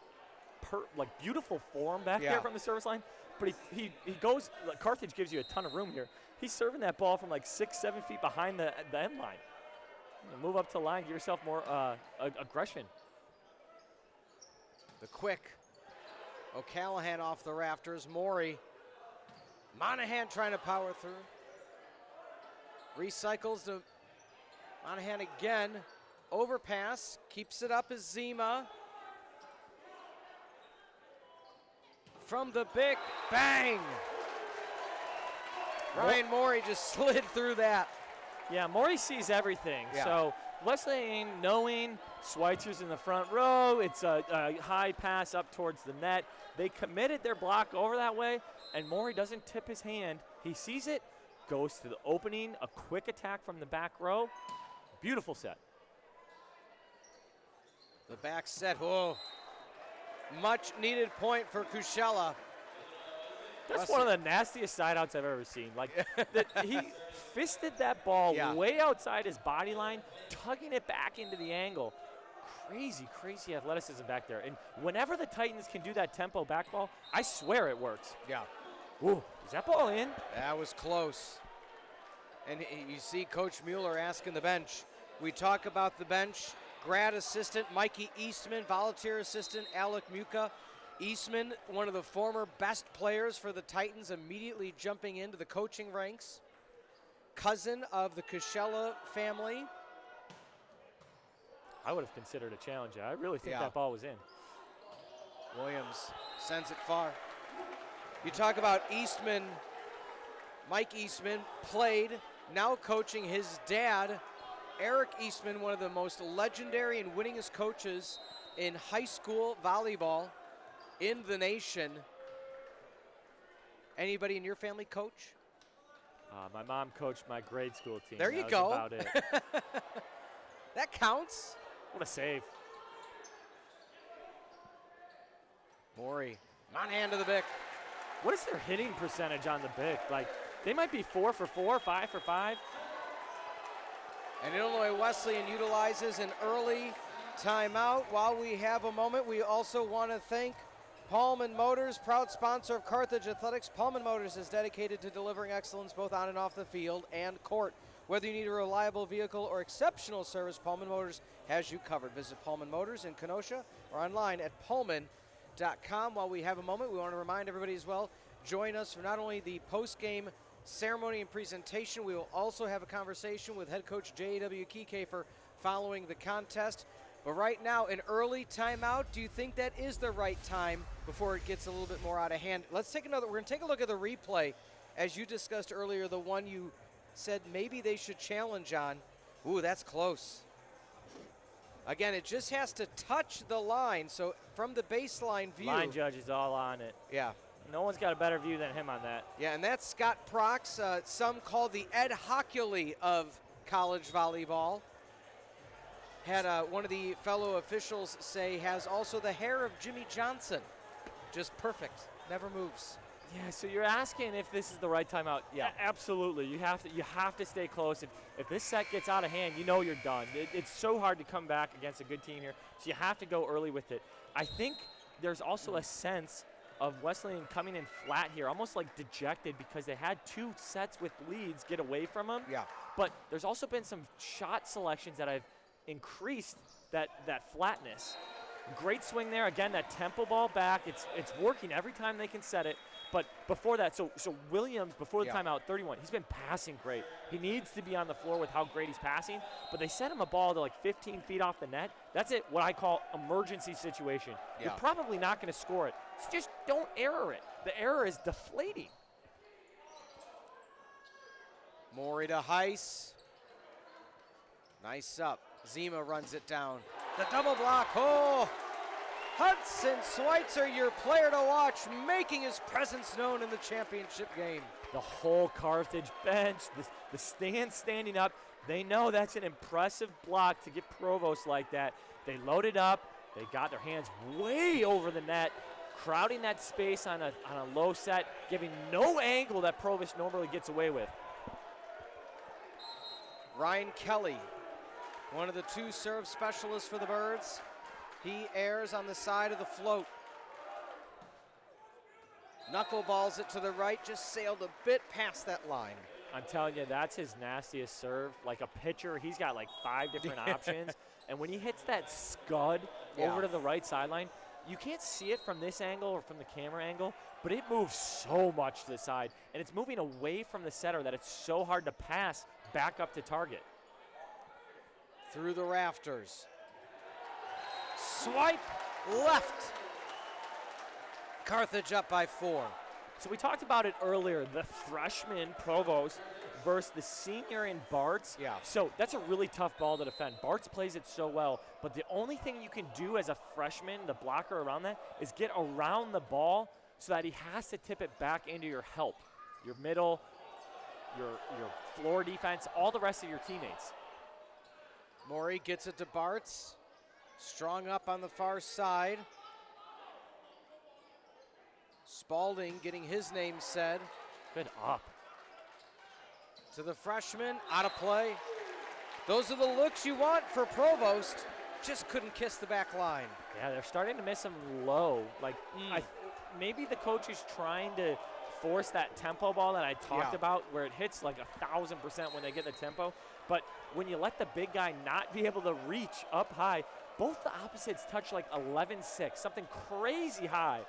S5: beautiful form back
S1: Yeah.
S5: there from the service line, but he goes. Like, Carthage gives you a ton of room here. He's serving that ball from like 6-7 feet behind the end line. Move up to the line, give yourself more aggression.
S1: The quick O'Callahan off the rafters. Maury. Monahan trying to power through. Recycles to Monahan again. Overpass. Keeps it up as Zima. From the big bang. Ryan Maury just slid through that.
S5: Yeah, Maury sees everything.
S1: Yeah.
S5: So Wesleyan knowing Schweitzer's in the front row, it's a high pass up towards the net. They committed their block over that way, and Maury doesn't tip his hand. He sees it, goes to the opening, a quick attack from the back row. Beautiful set.
S1: The back set. Whoa. Much needed point for Kushella.
S5: That's one of the nastiest side outs I've ever seen. Like, he fisted that ball
S1: Yeah.
S5: way outside his body line, tugging it back into the angle. Crazy athleticism back there. And whenever the Titans can do that tempo back ball, I swear it works.
S1: Yeah.
S5: Ooh, is that ball in?
S1: That was close. And you see Coach Mueller asking the bench. We talk about the bench. Grad assistant Mikey Eastman, volunteer assistant Alec Muka. Eastman, one of the former best players for the Titans, immediately jumping into the coaching ranks. Cousin of the Kushella family.
S5: I would have considered a challenge. I really think
S1: Yeah.
S5: that ball was in.
S1: Williams sends it far. You talk about Eastman. Mike Eastman played, now coaching his dad, Eric Eastman, one of the most legendary and winningest coaches in high school volleyball in the nation. Anybody in your family coach?
S5: My mom coached my grade school team.
S1: There you
S5: That
S1: go.
S5: was about it.
S1: That counts.
S5: What a save.
S1: Maury, Monahan to the Bic.
S5: What is their hitting percentage on the Bic? Like, they might be 4 for 4, 5 for 5.
S1: And Illinois Wesleyan utilizes an early timeout. While we have a moment, we also want to thank Pullman Motors, proud sponsor of Carthage Athletics. Pullman Motors is dedicated to delivering excellence both on and off the field and court. Whether you need a reliable vehicle or exceptional service, Pullman Motors has you covered. Visit Pullman Motors in Kenosha or online at pullman.com. While we have a moment, we want to remind everybody as well, join us for not only the post-game ceremony and presentation, we will also have a conversation with head coach J.W. Kiekefer following the contest. But right now, an early timeout, do you think that is the right time before it gets a little bit more out of hand? Let's take we're going to take a look at the replay. As you discussed earlier, the one you said maybe they should challenge on. Ooh, that's close. Again, it just has to touch the line. So from the baseline view.
S5: Line judge is all on it.
S1: Yeah.
S5: No one's got a better view than him on that.
S1: Yeah, and that's Scott Prox, some call the Ed Hockley of college volleyball. Had one of the fellow officials say has also the hair of Jimmy Johnson. Just perfect, never moves.
S5: Yeah, so you're asking if this is the right timeout. Yeah, absolutely. You have to stay close. If this set gets out of hand, you know you're done. It's so hard to come back against a good team here, so you have to go early with it. I think there's also a sense of Wesleyan coming in flat here, almost like dejected because they had 2 sets with leads get away from them.
S1: Yeah.
S5: But there's also been some shot selections that have increased that flatness. Great swing there. Again, that tempo ball back. It's working every time they can set it. But before that, so Williams, before the timeout, 31, he's been passing great. He needs to be on the floor with how great he's passing. But they sent him a ball to like 15 feet off the net. That's it, what I call emergency situation.
S1: Yeah.
S5: You're probably not going to score it. So just don't error it. The error is deflating.
S1: Maury to Heiss. Nice up. Zima runs it down. The double block. Oh! Hudson Schweitzer, your player to watch, making his presence known in the championship game.
S5: The whole Carthage bench, the standing up. They know that's an impressive block to get Provost like that. They loaded up. They got their hands way over the net. crowding that space on a low set, giving no angle that Provost normally gets away with.
S1: Ryan Kelly, one of the 2 serve specialists for the Birds. He airs on the side of the float. Knuckleballs it to the right, just sailed a bit past that line.
S5: I'm telling you, that's his nastiest serve. Like a pitcher, he's got like 5 different options. And when he hits that scud over to the right sideline, you can't see it from this angle or from the camera angle, but it moves so much to the side. And it's moving away from the setter that it's so hard to pass back up to target.
S1: Through the rafters. Swipe left. Carthage up by 4.
S5: So we talked about it earlier, the freshman Provost versus the senior in Bartz.
S1: Yeah.
S5: So that's a really tough ball to defend. Bartz plays it so well, but the only thing you can do as a freshman, the blocker around that, is get around the ball so that he has to tip it back into your help, your middle, your floor defense, all the rest of your teammates.
S1: Maury gets it to Bartz. Strong up on the far side. Spalding getting his name said.
S5: Good up.
S1: To the freshman, out of play. Those are the looks you want for Provost. Just couldn't kiss the back line.
S5: Yeah, they're starting to miss him low. Like, maybe the coach is trying to force that tempo ball that I talked about where it hits like 1,000% when they get the tempo. But when you let the big guy not be able to reach up high, both the opposites touch like 11-6, something crazy high.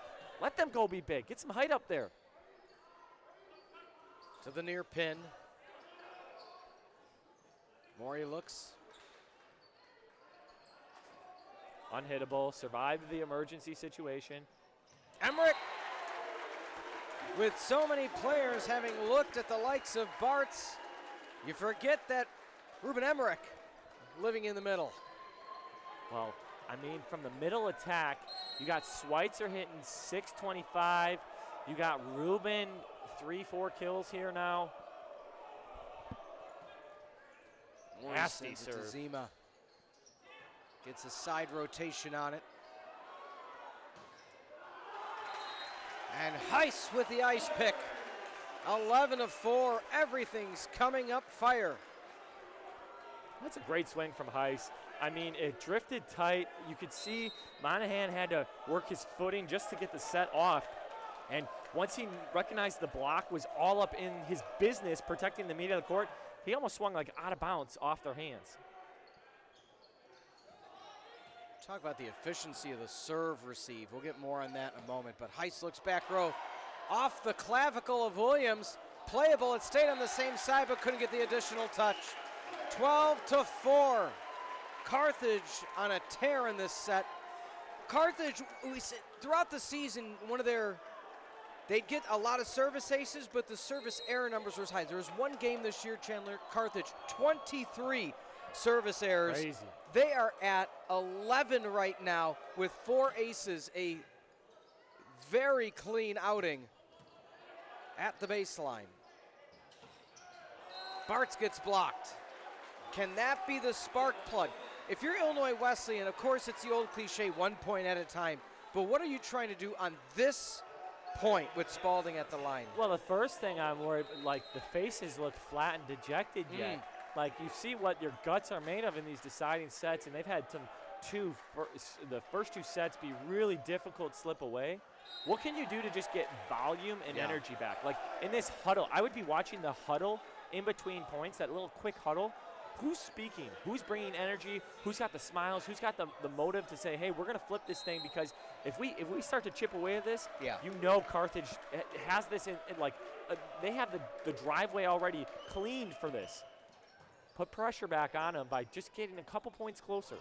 S5: Let them go be big. Get some height up there.
S1: To the near pin. Maury looks.
S5: Unhittable, survived the emergency situation.
S1: Emmerich, with so many players having looked at the likes of Bartz, you forget that Ruben Emmerich living in the middle.
S5: Well, I mean, from the middle attack, you got Schweitzer hitting 625. You got Ruben 3-4 kills here now. Nasty
S1: sends it to
S5: serve.
S1: Zima. Gets a side rotation on it. And Heiss with the ice pick. 11 of 4. Everything's coming up fire.
S5: That's a great swing from Heiss. I mean, it drifted tight. You could see Monahan had to work his footing just to get the set off. And once he recognized the block was all up in his business, protecting the meat of the court, he almost swung like out of bounds off their hands.
S1: Talk about the efficiency of the serve receive. We'll get more on that in a moment. But Heiss looks back row. Off the clavicle of Williams. Playable. It stayed on the same side but couldn't get the additional touch. 12-4. Carthage on a tear in this set. Carthage, we said throughout the season, they'd get a lot of service aces, but the service error numbers were high. There was one game this year, Chandler, Carthage, 23 service errors.
S5: Crazy.
S1: They are at 11 right now with 4 aces, a very clean outing at the baseline. Bartz gets blocked. Can that be the spark plug? If you're Illinois Wesleyan, of course it's the old cliche, 1 point at a time. But what are you trying to do on this point with Spalding at the line?
S5: Well, the first thing I'm worried, like the faces look flat and dejected yet. Like you see what your guts are made of in these deciding sets, and they've had the first 2 sets be really difficult slip away. What can you do to just get volume and energy back? Like in this huddle, I would be watching the huddle in between points, that little quick huddle. Who's speaking? Who's bringing energy? Who's got the smiles? Who's got the motive to say, hey, we're going to flip this thing because if we start to chip away at this, you know Carthage has this they have the driveway already cleaned for this. Put pressure back on them by just getting a couple points closer.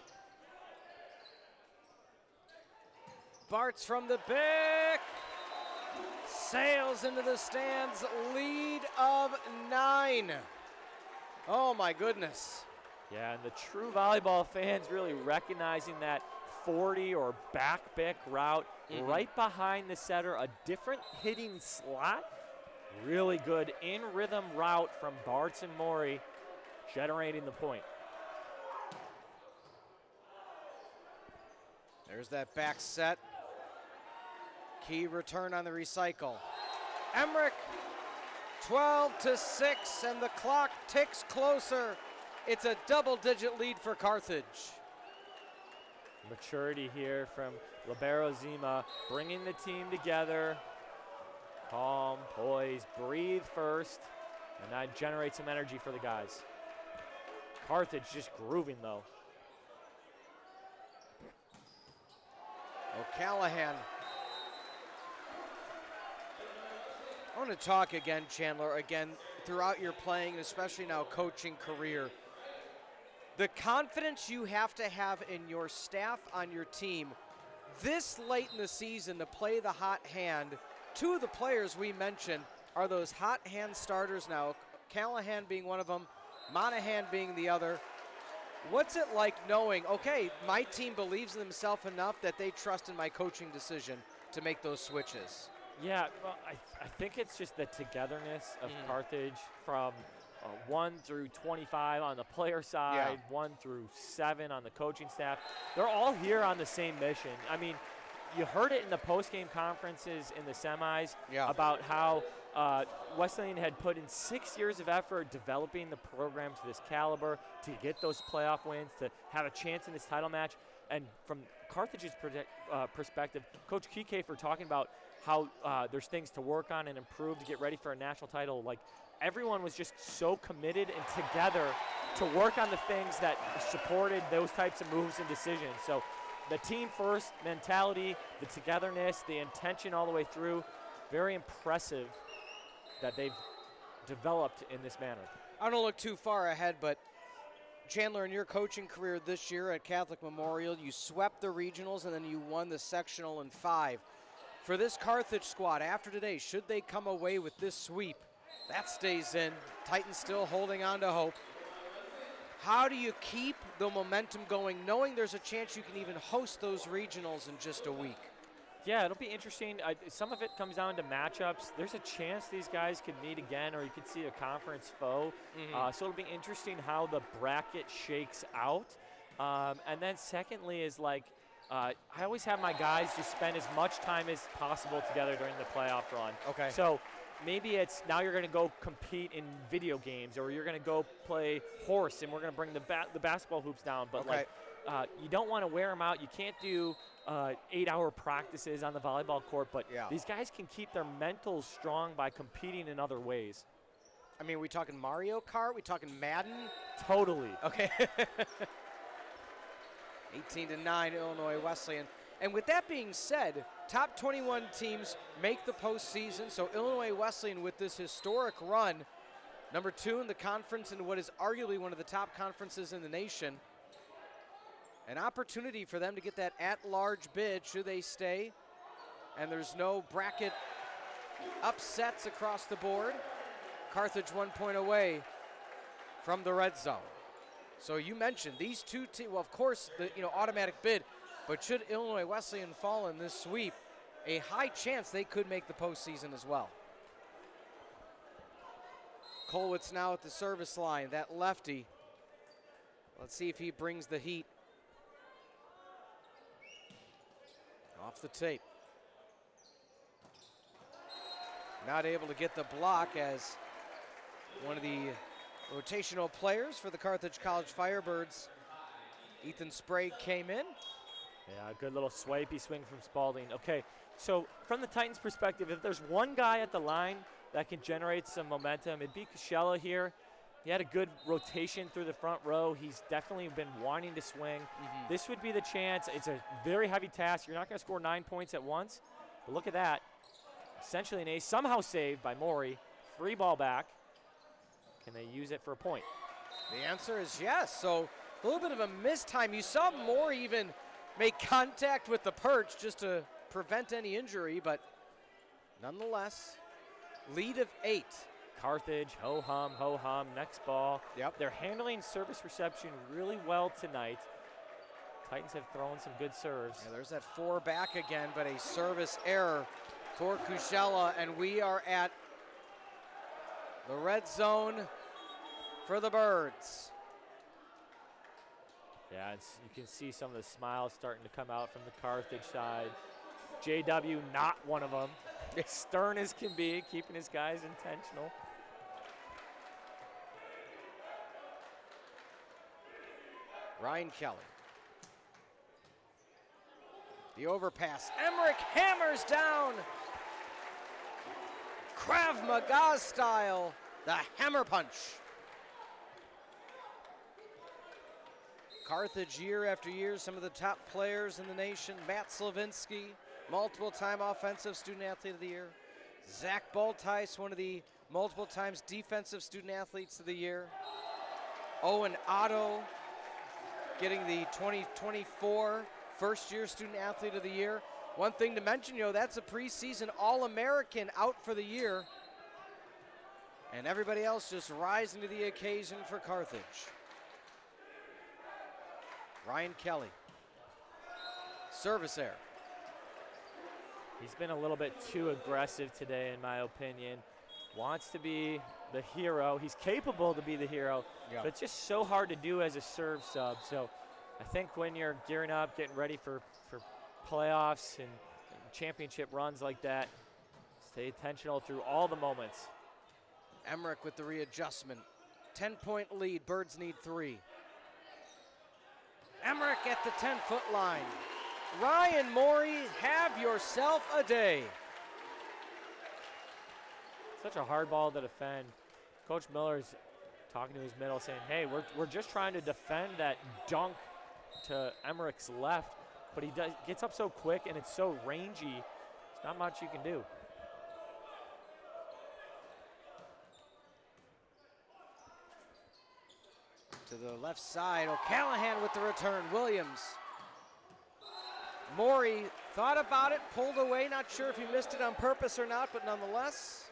S1: Bartz from the back. Sails into the stands, lead of 9. Oh my goodness.
S5: Yeah, and the true volleyball fans really recognizing that 40 or back route right behind the setter, a different hitting slot. Really good in rhythm route from Bartz and Maury, generating the point.
S1: There's that back set. Key return on the recycle. Emmerich, 12-6, and the clock ticks closer. It's a double-digit lead for Carthage.
S5: Maturity here from Libero Zima, bringing the team together. Calm, poise, breathe first, and that generates some energy for the guys. Carthage just grooving though.
S1: O'Callahan. I want to talk again, Chandler, again, throughout your playing, and especially now coaching career. The confidence you have to have in your staff on your team this late in the season to play the hot hand. Two of the players we mentioned are those hot hand starters now, Callahan being one of them, Monahan being the other. What's it like knowing, okay, my team believes in themselves enough that they trust in my coaching decision to make those switches?
S5: Yeah, well, I think it's just the togetherness of Carthage from 1 through 25 on the player side, 1 through 7 on the coaching staff. They're all here on the same mission. I mean, you heard it in the post-game conferences in the semis about how Wesleyan had put in 6 years of effort developing the program to this caliber, to get those playoff wins, to have a chance in this title match. And from Carthage's perspective, Coach Kike talking about how there's things to work on and improve to get ready for a national title. Like, everyone was just so committed and together to work on the things that supported those types of moves and decisions. So the team first mentality, the togetherness, the intention all the way through, very impressive that they've developed in this manner.
S1: I don't look too far ahead, but Chandler, in your coaching career this year at Catholic Memorial, you swept the regionals and then you won the sectional in 5. For this Carthage squad, after today, should they come away with this sweep, that stays in. Titans still holding on to hope. How do you keep the momentum going, knowing there's a chance you can even host those regionals in just a week?
S5: Yeah, it'll be interesting. Some of it comes down to matchups. There's a chance these guys could meet again, or you could see a conference foe. So it'll be interesting how the bracket shakes out. And then secondly is like, I always have my guys just spend as much time as possible together during the playoff run.
S1: Okay.
S5: So maybe it's now you're going to go compete in video games, or you're going to go play horse, and we're going to bring the basketball hoops down. But you don't want to wear them out. You can't do 8-hour practices on the volleyball court. But these guys can keep their mentals strong by competing in other ways.
S1: I mean, are we talking Mario Kart? We talking Madden?
S5: Totally.
S1: Okay. 18-9, Illinois Wesleyan. And with that being said, top 21 teams make the postseason. So Illinois Wesleyan, with this historic run, number 2 in the conference in what is arguably one of the top conferences in the nation, an opportunity for them to get that at-large bid should they stay. And there's no bracket upsets across the board. Carthage 1 point away from the red zone. So you mentioned these two teams, well, of course, the automatic bid, but should Illinois Wesleyan fall in this sweep, a high chance they could make the postseason as well. Kolwitz now at the service line, that lefty. Let's see if he brings the heat. Off the tape. Not able to get the block as one of the rotational players for the Carthage College Firebirds, Ethan Sprague, came in.
S5: Yeah, good little swipey swing from Spalding. Okay, so from the Titans' perspective, if there's one guy at the line that can generate some momentum, it'd be Kushella here. He had a good rotation through the front row. He's definitely been wanting to swing. This would be the chance. It's a very heavy task. You're not going to score 9 points at once, but look at that. Essentially an ace, somehow saved by Maury. Free ball back. Can they use it for a point?
S1: The answer is yes. So a little bit of a mistime. You saw Moore even make contact with the perch just to prevent any injury, but nonetheless, lead of 8.
S5: Carthage, ho-hum, next ball. They're handling service reception really well tonight. Titans have thrown some good serves.
S1: Yeah, there's that 4 back again, but a service error for Kushella, and we are at the red zone for the Birds.
S5: Yeah, you can see some of the smiles starting to come out from the Carthage side. JW not one of them. Stern as can be, keeping his guys intentional.
S1: Ryan Kelly. The overpass. Emmerich hammers down. Krav Maga style. The hammer punch. Carthage year after year, some of the top players in the nation. Matt Slavinsky, multiple time offensive student athlete of the year. Zach Baltice, one of the multiple times defensive student athletes of the year. Owen Otto getting the 2024 first year student athlete of the year. One thing to mention, that's a preseason All-American out for the year. And everybody else just rising to the occasion for Carthage. Ryan Kelly. Service error.
S5: He's been a little bit too aggressive today, in my opinion. Wants to be the hero. He's capable to be the hero, but it's just so hard to do as a serve sub. So I think when you're gearing up, getting ready for playoffs and championship runs like that, stay intentional through all the moments.
S1: Emmerich with the readjustment. 10-point lead. Birds need 3. Emmerich at the 10-foot line. Ryan Morey, have yourself a day.
S5: Such a hard ball to defend. Coach Miller's talking to his middle saying, hey, we're just trying to defend that dunk to Emmerich's left, but he gets up so quick and it's so rangy, there's not much you can do.
S1: To the left side, O'Callahan with the return. Williams. Morey thought about it, pulled away. Not sure if he missed it on purpose or not, but nonetheless,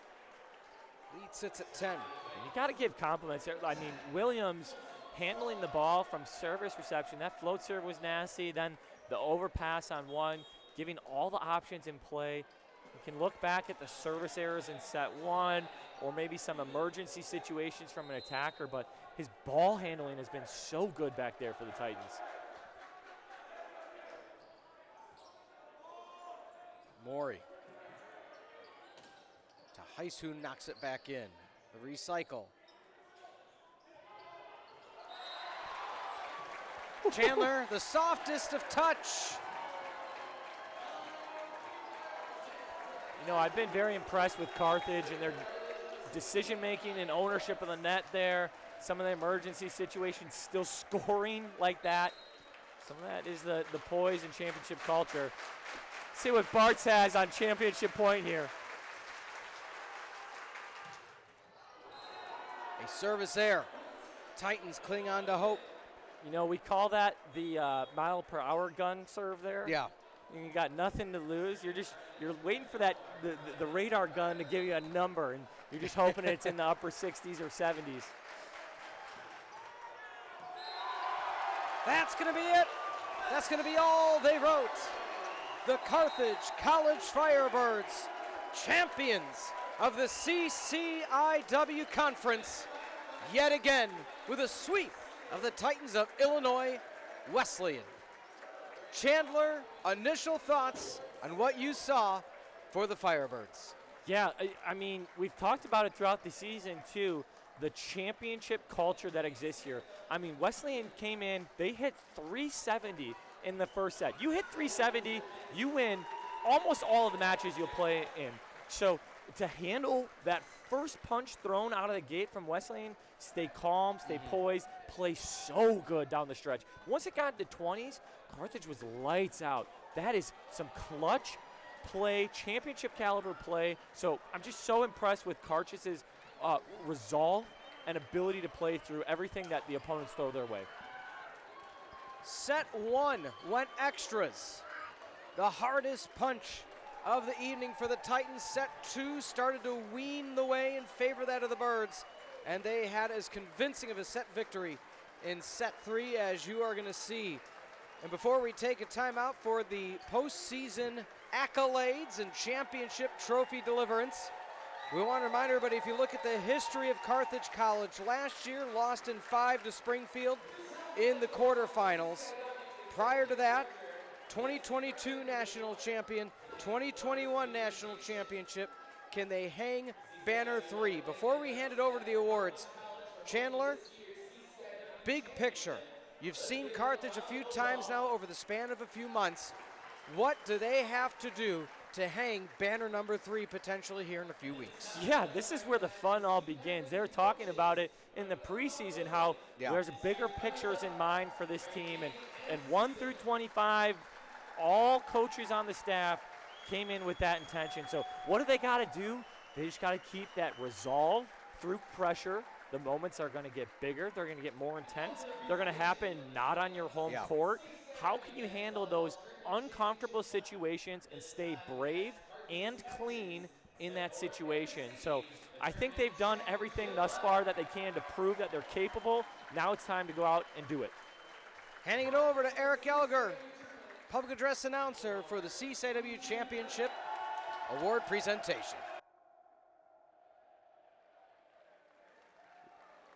S1: lead sits at 10.
S5: And you got to give compliments there. I mean, Williams handling the ball from service reception. That float serve was nasty. Then the overpass on one, giving all the options in play. You can look back at the service errors in set 1 or maybe some emergency situations from an attacker, but his ball handling has been so good back there for the Titans.
S1: Morey to Heiss, who knocks it back in. The recycle. Chandler, the softest of touch.
S5: I've been very impressed with Carthage and their decision-making and ownership of the net there. Some of the emergency situations still scoring like that. Some of that is the poise and championship culture. See what Bartz has on championship point here.
S1: A service error. Titans cling on to hope.
S5: We call that the mile per hour gun serve there.
S1: Yeah.
S5: You got nothing to lose. You're waiting for that the radar gun to give you a number, and you're just hoping it's in the upper 60s or 70s.
S1: That's going to be it. That's going to be all they wrote. The Carthage College Firebirds, champions of the CCIW Conference, yet again with a sweep of the Titans of Illinois Wesleyan. Chandler, initial thoughts on what you saw for the Firebirds?
S5: Yeah, I mean, we've talked about it throughout the season, too, the championship culture that exists here. I mean, Wesleyan came in, they hit 370 in the first set. You hit 370, you win almost all of the matches you'll play in. So to handle that first punch thrown out of the gate from Wesleyan, stay calm, stay poised, play so good down the stretch. Once it got into 20s, Carthage was lights out. That is some clutch play, championship caliber play. So I'm just so impressed with Carthage's resolve and ability to play through everything that the opponents throw their way.
S1: Set 1 went extras. The hardest punch of the evening for the Titans. Set 2 started to wean the way in favor of that of the Birds, and they had as convincing of a set victory in set 3 as you are going to see. And before we take a timeout for the postseason accolades and championship trophy deliverance, we want to remind everybody, if you look at the history of Carthage College, last year lost in 5 to Springfield in the quarterfinals. Prior to that, 2022 national champion 2021 National Championship. Can they hang banner 3? Before we hand it over to the awards, Chandler, big picture. You've seen Carthage a few times now over the span of a few months. What do they have to do to hang banner number 3 potentially here in a few weeks?
S5: Yeah, this is where the fun all begins. They were talking about it in the preseason, how there's bigger pictures in mind for this team. And 1 through 25, all coaches on the staff came in with that intention. So what do they got to do? They just got to keep that resolve through pressure. The moments are going to get bigger. They're going to get more intense. They're going to happen not on your home court. How can you handle those uncomfortable situations and stay brave and clean in that situation? So I think they've done everything thus far that they can to prove that they're capable. Now it's time to go out and do it.
S1: Handing it over to Eric Elger, public address announcer for the CCIW Championship Award presentation.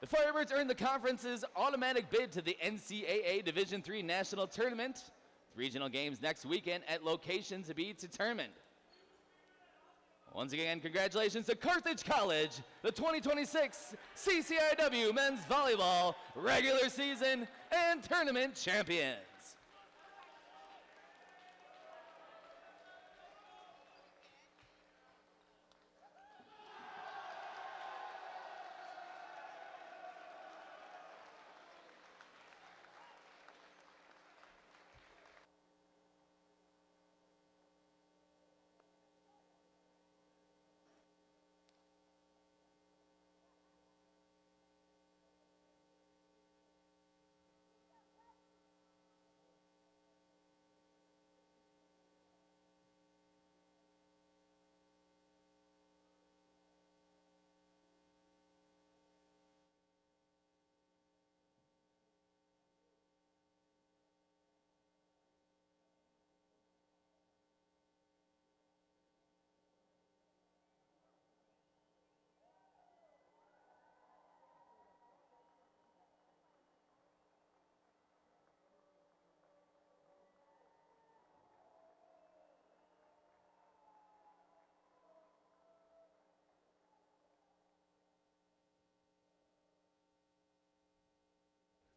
S3: The Firebirds earned the conference's automatic bid to the NCAA Division III National Tournament. Regional games next weekend at locations to be determined. Once again, congratulations to Carthage College, the 2026 CCIW Men's Volleyball regular season and tournament champions.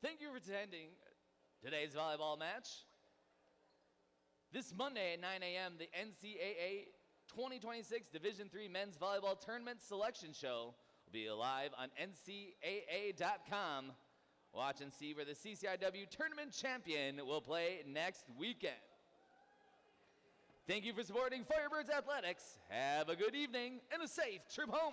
S3: Thank you for attending today's volleyball match. This Monday at 9 a.m., the NCAA 2026 Division III Men's Volleyball Tournament Selection Show will be live on ncaa.com. Watch and see where the CCIW Tournament Champion will play next weekend. Thank you for supporting Firebirds Athletics. Have a good evening and a safe trip home.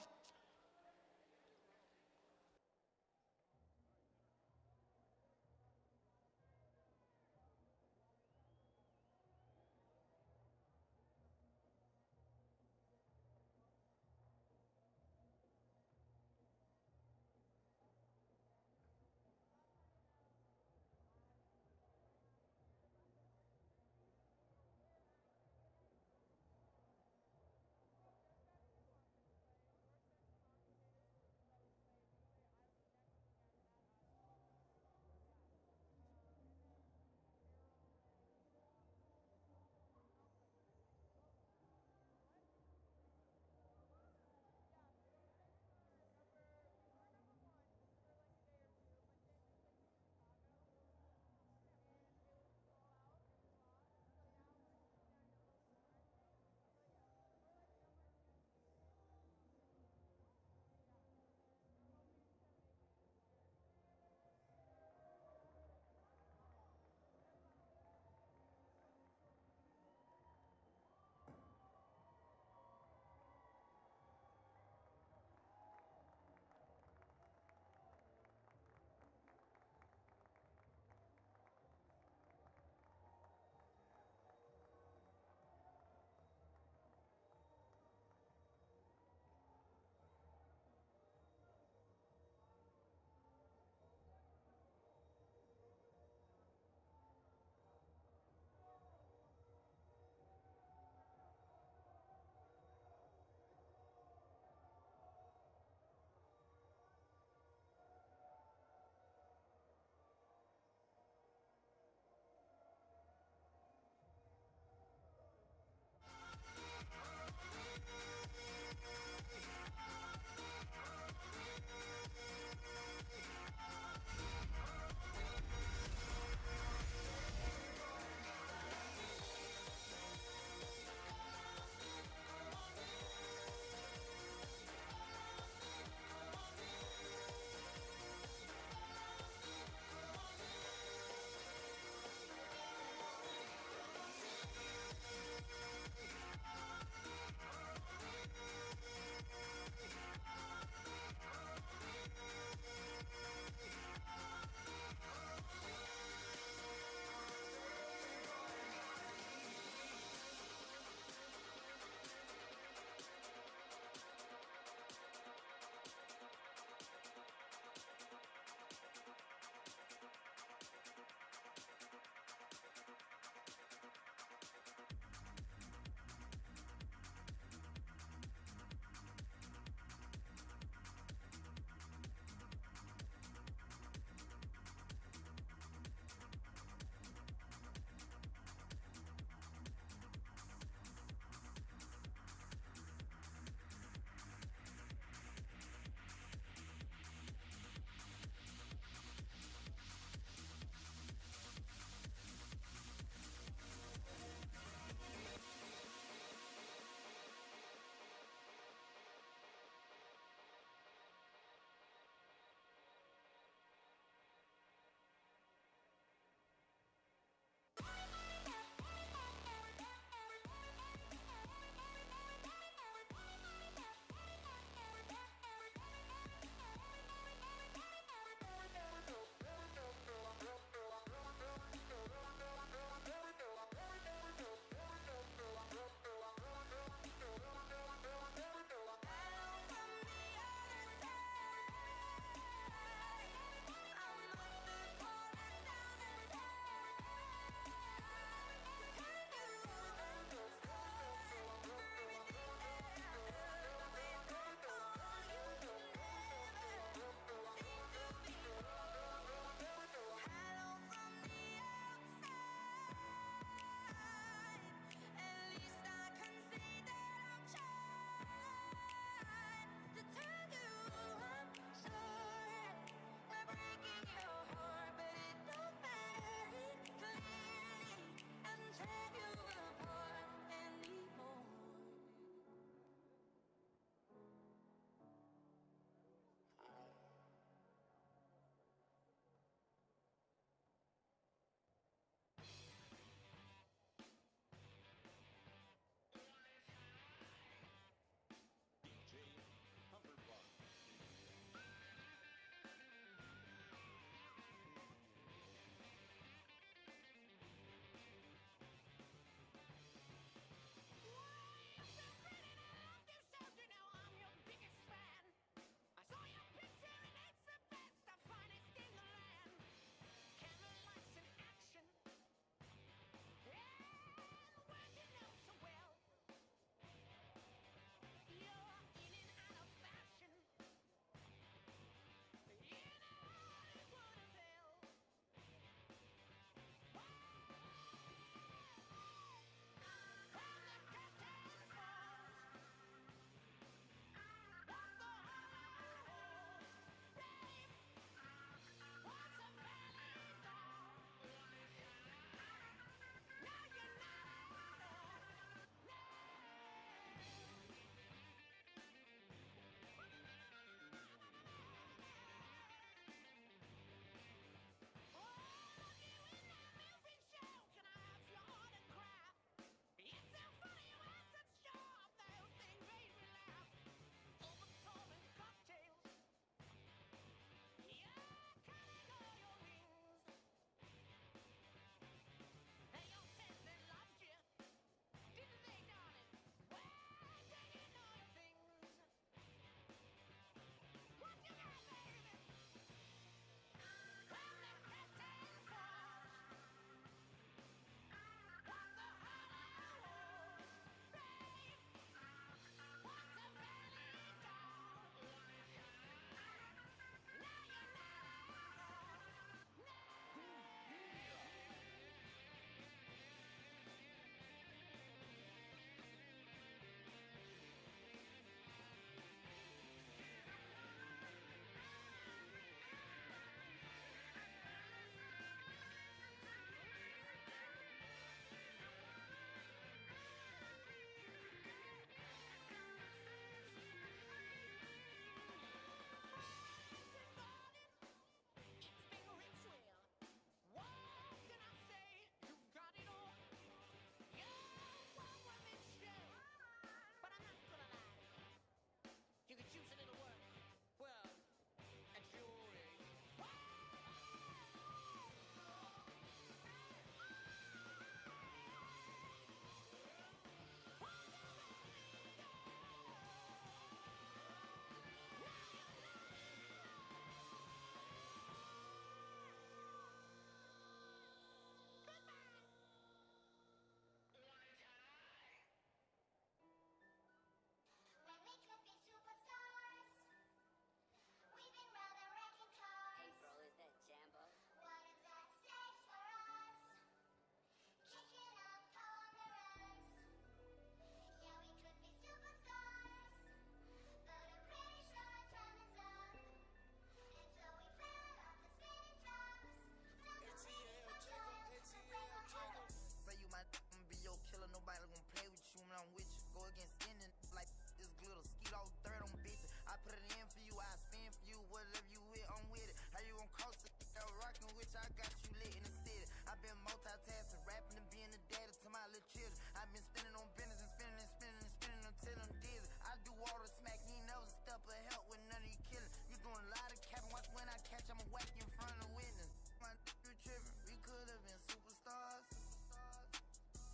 S11: bitch, I got you lit in the city. I've been multitasking, rapping and being a daddy to my little children. I've been spending on business and spending and spending and spending until I'm dizzy. I do water smack, you ain't never step or help with none of you killing. You doing a lot of capping, watch when I catch, I'ma whack you in front of witness. My you tripping, we could have been superstars.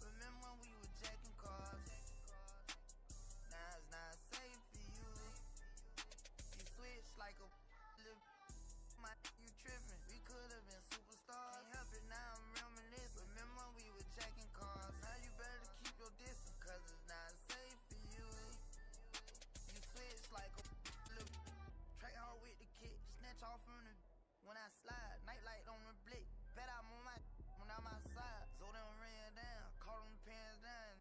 S11: Remember when we were jacking cars? Now it's not safe for you. You switch like a little. My you tripping, we could have been superstars. Can't help it, now I'm reminiscing. Remember when we were jacking cars? Now you better keep your distance, cause it's not safe for you. You switch like a little. Track hard with the kick, snatch off from the. When I slide, nightlight on the blick. Bet I'm on my when I'm outside. So them ran down, caught them pants down.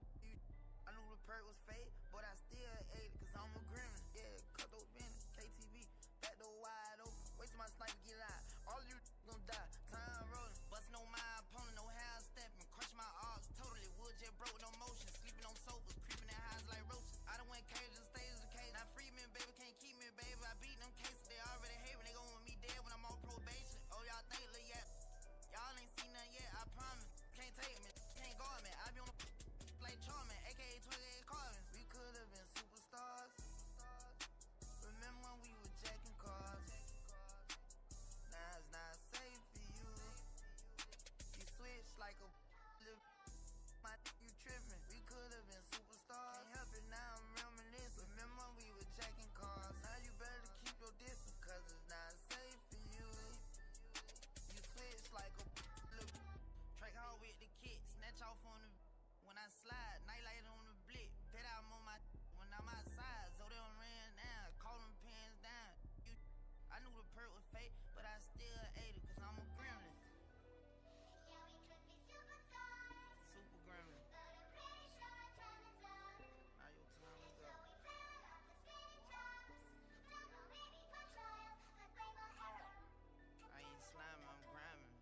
S11: I knew the perk was fake, but I still ate it, cause I'm a gremlin. Yeah, cut those business, KTV, back door wide open. Wait till my sniper get out. All you gon' die, time rolling. Bustin' on my opponent, no half stepping. Crush my arms, totally wood jet broke, no motion. Sleeping on sofas, creeping in highs like roaches. I done went cages and stages of cage. Now free me, baby, can't keep me, baby. I beat them cases, they already hate me. They gon' want me dead when I'm on probation. Oh, y'all think, look, yeah. Y'all ain't seen nothing yet, I promise. Can't take me, can't guard me. I be on the like Charmin, aka 28 Carvin. We could have been superstars. Remember when we were jacking cars? Now it's not safe for you. You switch like a little. My you tripping. We could have been superstars. Can't help it, now I'm reminiscing. Remember when we were jacking cars? Now you better keep your distance, cause it's not safe for you. You switch like a little. Track hard with the kick, snatch off on the. When I slide, nightlight on the blick. Bet I'm on my when I'm outside. So they ran down, caught them pants down. I knew the perk was fake, but I still ate it, cause I'm a gremlin. Yeah, we could be superstars. Super gremlin. But I'm pretty sure our time is up. Now your time is up. So we fell off the spinning tops. Don't know, maybe for trial, but blame a error. I ain't sliming, I'm grinding.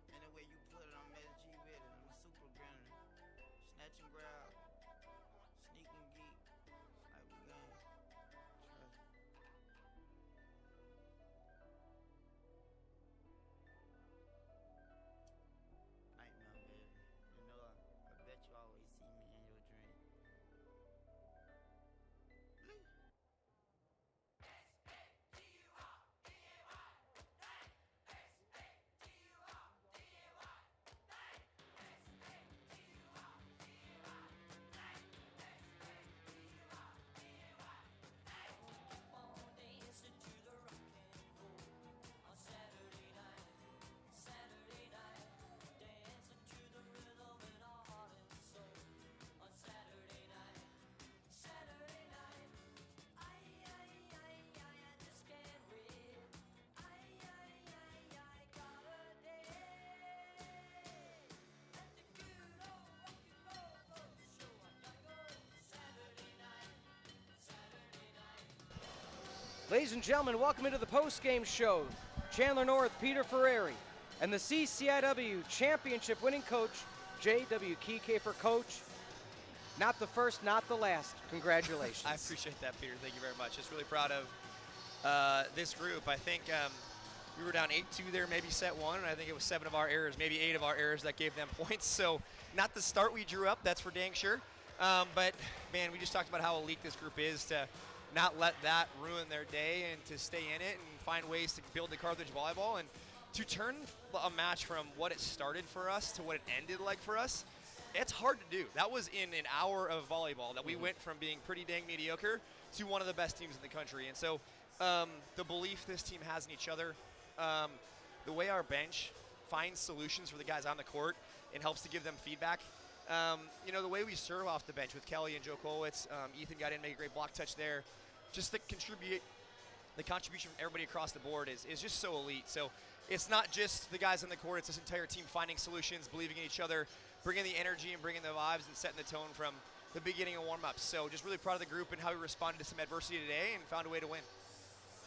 S11: Any way you put it, I'm SG with it. I'm a super gremlin. Snatch and grab, sneak and geek, like we gang. Trust. Nightmare, baby. You know, I bet you always see me in your dream.
S1: Ladies and gentlemen, welcome into the post-game show. Chandler North, Peter Ferreri, and the CCIW championship winning coach, J.W. Kiefer. Coach, not the first, not the last. Congratulations.
S12: I appreciate that, Peter. Thank you very much. Just really proud of this group. I think we were down 8-2 there, maybe set one, and I think it was 7 of our errors, maybe 8 of our errors that gave them points. So not the start we drew up, that's for dang sure. But, man, we just talked about how elite this group is to not let that ruin their day and to stay in it and find ways to build the Carthage volleyball and to turn a match from what it started for us to what it ended like for us. It's hard to do. That was in an hour of volleyball that we went from being pretty dang mediocre to one of the best teams in the country. And so the belief this team has in each other, the way our bench finds solutions for the guys on the court and helps to give them feedback. The way we serve off the bench with Kelly and Joe Kolowitz, Ethan got in, made a great block touch there. Just the contribution from everybody across the board is just so elite. So it's not just the guys on the court, it's this entire team finding solutions, believing in each other, bringing the energy and bringing the vibes and setting the tone from the beginning of warm-ups. So just really proud of the group and how we responded to some adversity today and found a way to win.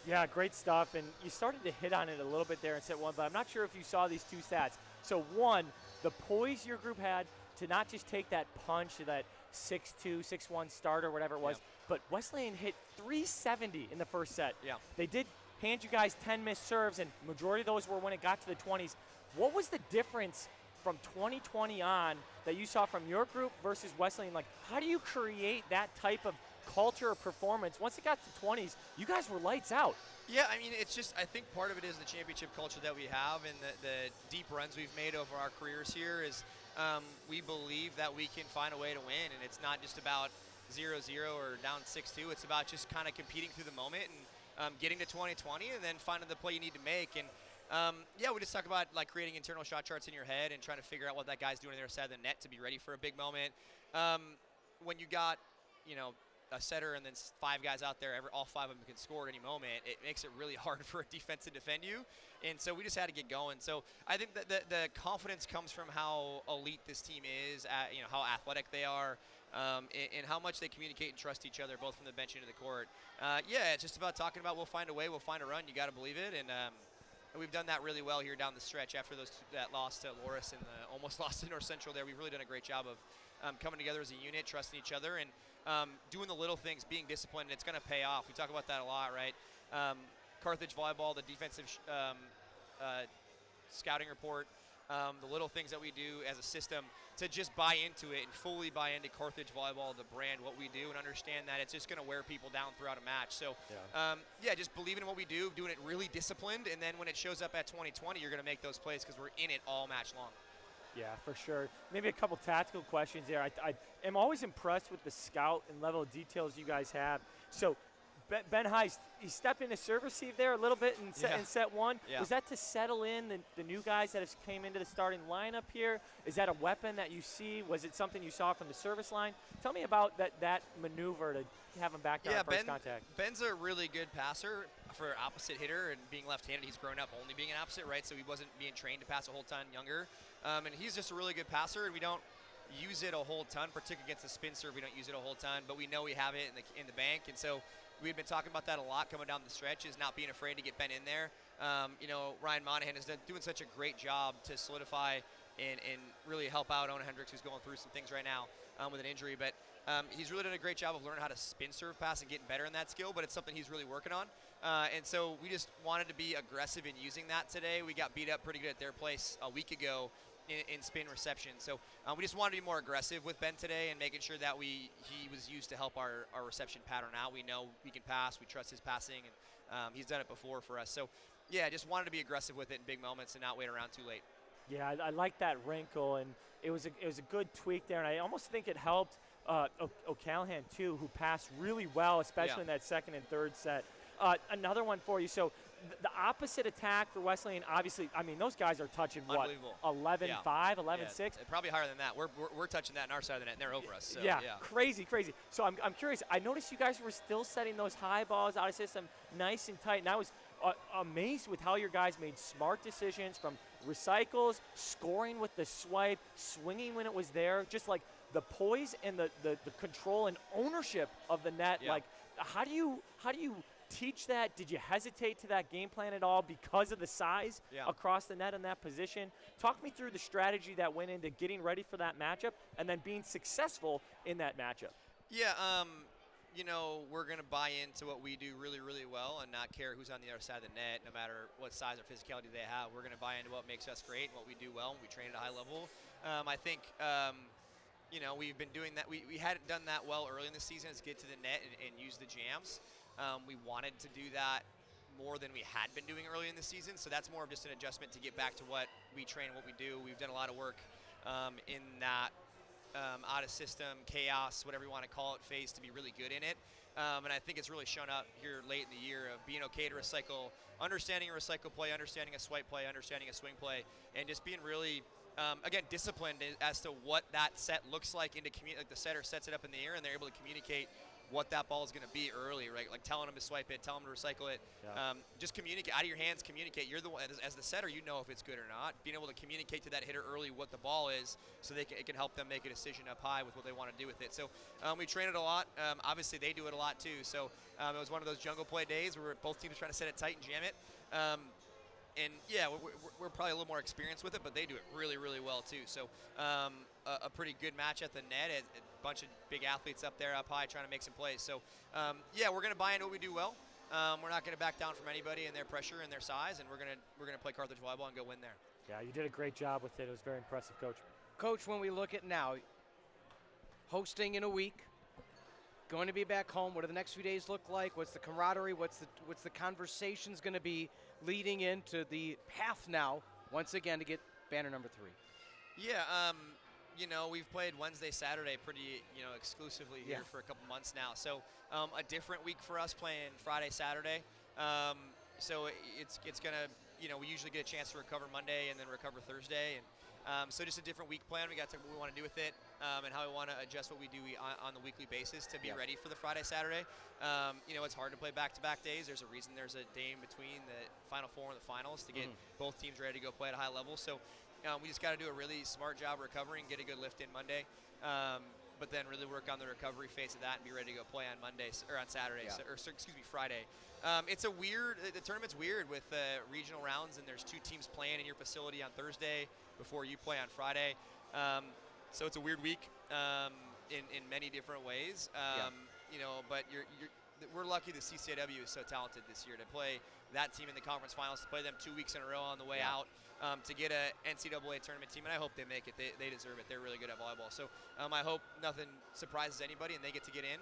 S5: Yeah, great stuff. And you started to hit on it a little bit there in set one, but I'm not sure if you saw these two stats. So one, the poise your group had to not just take that punch, that 6-2, 6-1 start or whatever it was, but Wesleyan hit 370 in the first set.
S2: Yeah.
S5: They did hand you guys 10 missed serves, and majority of those were when it got to the 20s. What was the difference from 2020 on that you saw from your group versus Wesleyan? Like, how do you create that type of culture or performance? Once it got to 20s, you guys were lights out.
S12: Yeah, I mean, it's just, I think part of it is the championship culture that we have and the deep runs we've made over our careers here is we believe that we can find a way to win, and it's not just about 0-0 or down 6-2. It's about just kind of competing through the moment and getting to 2020 and then finding the play you need to make. And yeah, we just talk about like creating internal shot charts in your head and trying to figure out what that guy's doing on the other side of the net to be ready for a big moment. When you got, you know, a setter and then 5 guys out there, all 5 of them can score at any moment, it makes it really hard for a defense to defend you. And so we just had to get going. So I think that the confidence comes from how elite this team is, you know, how athletic they are, and how much they communicate and trust each other, both from the bench into the court. Yeah, it's just about talking about we'll find a way, we'll find a run. You got to believe it. And we've done that really well here down the stretch after that loss to Loris and almost lost to North Central there. We've really done a great job of coming together as a unit, trusting each other, and doing the little things, being disciplined. It's going to pay off. We talk about that a lot, right? Carthage Volleyball, the defensive scouting report, the little things that we do as a system to just buy into it and fully buy into Carthage Volleyball, the brand, what we do, and understand that it's just going to wear people down throughout a match. So, yeah, just believing in what we do, doing it really disciplined, and then when it shows up at 2020, you're going to make those plays because we're in it all match long.
S5: Yeah, for sure. Maybe a couple tactical questions there. I am always impressed with the scout and level of details you guys have. So, Ben Heist, he stepped into serve receive there a little bit in set one.
S12: Yeah.
S5: Was that to settle in the new guys that have came into the starting lineup here? Is that a weapon that you see? Was it something you saw from the service line? Tell me about that maneuver to have him back down first contact.
S12: Ben's a really good passer for opposite hitter, and being left-handed, he's grown up only being an opposite, right? So he wasn't being trained to pass a whole ton younger. And he's just a really good passer, and we don't use it a whole ton, particularly against the spin serve. We don't use it a whole ton, but we know we have it in the bank, and so we've been talking about that a lot coming down the stretch, is not being afraid to get Ben in there. You know, Ryan Monahan is doing such a great job to solidify and really help out Owen Hendricks, who's going through some things right now with an injury. But he's really done a great job of learning how to spin serve pass and getting better in that skill, but it's something he's really working on. And so we just wanted to be aggressive in using that today. We got beat up pretty good at their place a week ago in spin reception. So we just wanted to be more aggressive with Ben today and making sure that he was used to help our reception pattern out. We know we can pass. We trust his passing, and he's done it before for us. So, yeah, just wanted to be aggressive with it in big moments and not wait around too late.
S5: Yeah, I like that wrinkle, and it was a good tweak there, and I almost think it helped O'Callahan, too, who passed really well, especially in that second and third set. Another one for you. So the opposite attack for Wesleyan, obviously, I mean, those guys are touching what? 11-5, 11-6?
S12: Probably higher than that. We're touching that on our side of the net, and they're over us. So,
S5: crazy. So I'm curious. I noticed you guys were still setting those high balls out of system nice and tight, and I was amazed with how your guys made smart decisions from recycles, scoring with the swipe, swinging when it was there, just like the poise and the control and ownership of the net.
S12: Yeah.
S5: Like, how do you teach that? Did you hesitate to that game plan at all because of the size across the net in that position? Talk me through the strategy that went into getting ready for that matchup and then being successful in that matchup.
S12: Yeah, you know, we're going to buy into what we do really, really well and not care who's on the other side of the net, no matter what size or physicality they have. We're going to buy into what makes us great and what we do well, and we train at a high level. I think, you know, we've been doing that. We hadn't done that well early in the season, is get to the net and use the jams. We wanted to do that more than we had been doing early in the season, so that's more of just an adjustment to get back to what we train and what we do. We've done a lot of work in that out of system, chaos, whatever you want to call it, phase to be really good in it. And I think it's really shown up here late in the year of being okay to recycle, understanding a recycle play, understanding a swipe play, understanding a swing play, and just being really, again, disciplined as to what that set looks like. Like the setter sets it up in the air, and they're able to communicate what that ball is going to be early, right? Like telling them to swipe it, tell them to recycle it. Just communicate, out of your hands, communicate. You're the one, as the setter, you know if it's good or not. Being able to communicate to that hitter early what the ball is so it can help them make a decision up high with what they want to do with it. So we train it a lot. Obviously, they do it a lot too. So it was one of those jungle play days where both teams were trying to set it tight and jam it. And yeah, we're probably a little more experienced with it, but they do it really, really well too. So a pretty good match at the net. A bunch of big athletes up there, up high, trying to make some plays. So yeah, we're going to buy into what we do well. We're not going to back down from anybody and their pressure and their size, and we're going to play Carthage volleyball and go win there.
S2: Yeah, you did a great job with it. It was very impressive, Coach.
S1: Coach, when we look at now, hosting in a week, going to be back home, what do the next few days look like? What's the camaraderie? What's the conversations going to be leading into the path now, once again, to get banner number 3?
S12: Yeah, you know, we've played Wednesday, Saturday pretty, you know, exclusively here for a couple months now. So a different week for us playing Friday, Saturday. So it's going to, you know, we usually get a chance to recover Monday and then recover Thursday. And so just a different week plan. We got to what we want to do with it and how we want to adjust what we do on the weekly basis to be ready for the Friday, Saturday. You know, it's hard to play back-to-back days. There's a reason there's a day in between the Final Four and the finals to get both teams ready to go play at a high level. So we just got to do a really smart job recovering, get a good lift in Monday, but then really work on the recovery phase of that and be ready to go play on Monday or on Saturday, Friday. It's the tournament's weird with regional rounds, and there's 2 teams playing in your facility on Thursday before you play on Friday. So it's a weird week in many different ways. You know, but we're lucky the CCIW is so talented this year to play that team in the conference finals, to play them 2 weeks in a row on the way out, to get a NCAA tournament team, and I hope they make it. They deserve it. They're really good at volleyball. So I hope nothing surprises anybody and they get to get in.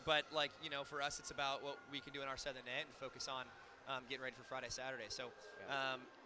S12: But, like, you know, for us, it's about what we can do in our side of the net and focus on getting ready for Friday, Saturday. So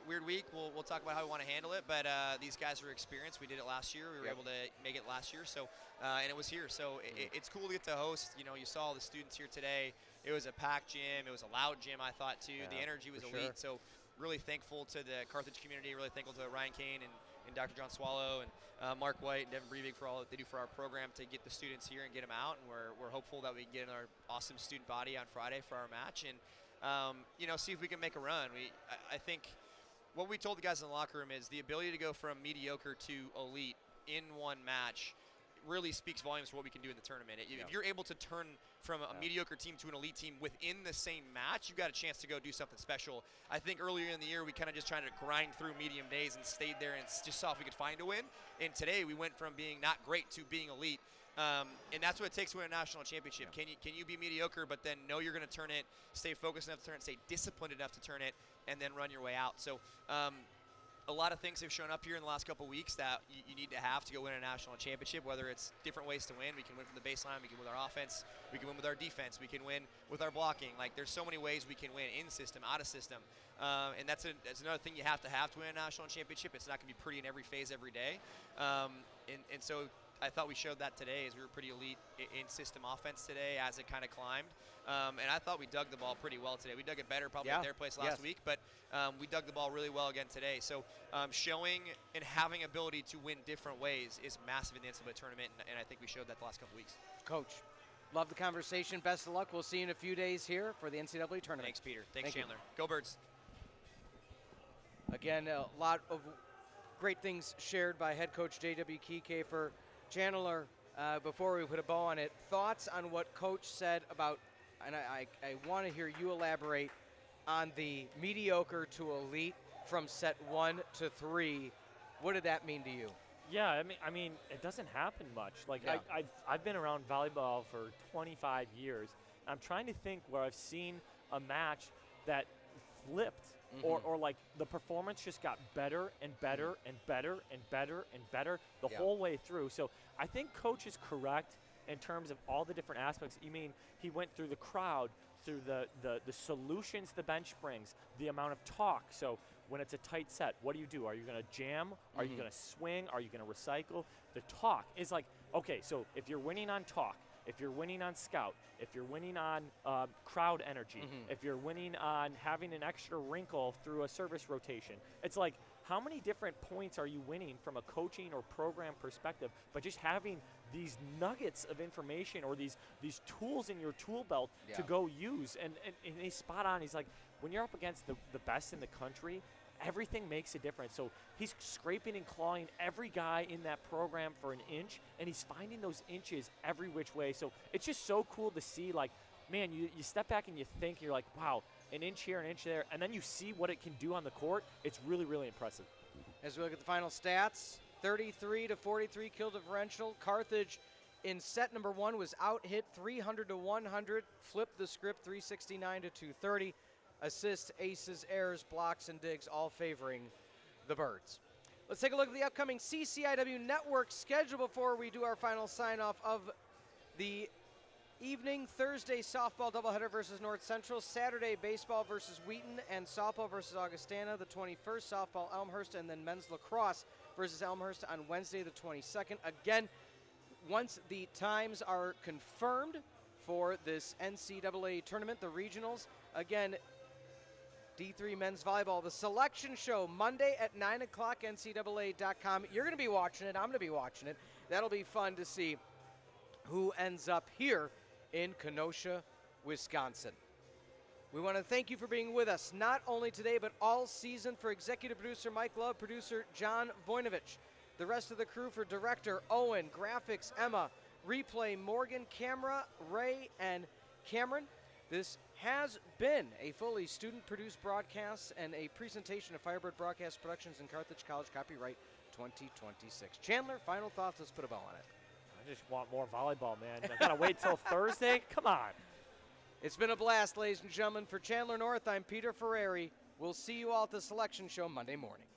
S12: weird week. We'll talk about how we want to handle it. But these guys are experienced. We did it last year. We were able to make it last year. So and it was here. So it's cool to get to host. You know, you saw all the students here today. It was a packed gym. It was a loud gym, I thought, too. The energy was elite. So really thankful to the Carthage community. Really thankful to Ryan Kane and Dr. John Swallow and Mark White and Devin Breivik for all that they do for our program to get the students here and get them out. And we're hopeful that we can get in our awesome student body on Friday for our match and, you know, see if we can make a run. I think what we told the guys in the locker room is the ability to go from mediocre to elite in one match really speaks volumes for what we can do in the tournament. If you're able to turn from a mediocre team to an elite team within the same match, you've got a chance to go do something special. I think earlier in the year we kind of just tried to grind through medium days and stayed there and just saw if we could find a win. And today we went from being not great to being elite. And that's what it takes to win a national championship. Can you be mediocre, but then know you're going to turn it, stay focused enough to turn it, stay disciplined enough to turn it, and then run your way out. So a lot of things have shown up here in the last couple weeks that you need to have to go win a national championship, whether it's different ways to win. We can win from the baseline. We can win with our offense. We can win with our defense. We can win with our blocking. Like, there's so many ways we can win in system, out of system. And that's another thing you have to win a national championship. It's not going to be pretty in every phase every day. And so I thought we showed that today as we were pretty elite in system offense today as it kind of climbed. And I thought we dug the ball pretty well today. We dug it better probably at their place last week, but we dug the ball really well again today. So showing and having ability to win different ways is massive in the NCAA tournament, and I think we showed that the last couple weeks.
S1: Coach, love the conversation. Best of luck. We'll see you in a few days here for the NCAA tournament.
S12: Thanks, Peter. Thanks, Chandler. Go Birds.
S1: Again, a lot of great things shared by head coach J.W. Kike for Chandler. Before we put a bow on it, thoughts on what Coach said about, and I want to hear you elaborate on the mediocre to elite from set 1 to 3. What did that mean to you?
S2: Yeah, I mean, it doesn't happen much. Like, I've been around volleyball for 25 years. I'm trying to think where I've seen a match that flipped, or like the performance just got better and better and better and better and better the whole way through. So I think Coach is correct in terms of all the different aspects. You mean he went through the crowd, through the solutions the bench brings, the amount of talk. So when it's a tight set, what do? Are you going to jam? Are you going to swing? Are you going to recycle? The talk is like, okay, so if you're winning on talk, if you're winning on scout, if you're winning on crowd energy, if you're winning on having an extra wrinkle through a service rotation, it's like, how many different points are you winning from a coaching or program perspective, but just having these nuggets of information or these tools in your tool belt to go use? And he's spot on. He's like, when you're up against the best in the country, everything makes a difference. So he's scraping and clawing every guy in that program for an inch, and he's finding those inches every which way. So it's just so cool to see, like, man, you step back and you think, you're like, wow, an inch here, an inch there, and then you see what it can do on the court. It's really, really impressive.
S1: As we look at the final stats, 33 to 43 kill differential. Carthage in set number 1 was out hit 300 to 100, flipped the script 369 to 230. Assists, aces, errors, blocks, and digs all favoring the Birds. Let's take a look at the upcoming CCIW network schedule before we do our final sign-off of the evening. Thursday softball doubleheader versus North Central. Saturday baseball versus Wheaton and softball versus Augustana. The 21st softball Elmhurst, and then men's lacrosse versus Elmhurst on Wednesday the 22nd. Again, once the times are confirmed for this NCAA tournament, the regionals, again, D3 men's volleyball, the selection show Monday at 9 o'clock, NCAA.com. You're going to be watching it. I'm going to be watching it. That'll be fun to see who ends up here in Kenosha, Wisconsin. We want to thank you for being with us, not only today, but all season. For executive producer Mike Love, producer John Voinovich, the rest of the crew, for director Owen, graphics Emma, replay Morgan, camera Ray and Cameron. This has been a fully student-produced broadcast and a presentation of Firebird Broadcast Productions in Carthage College, copyright 2026. Chandler, final thoughts? Let's put a bow on it.
S2: I just want more volleyball, man. I got to wait till Thursday? Come on.
S1: It's been a blast, ladies and gentlemen. For Chandler North, I'm Peter Ferreri. We'll see you all at the selection show Monday morning.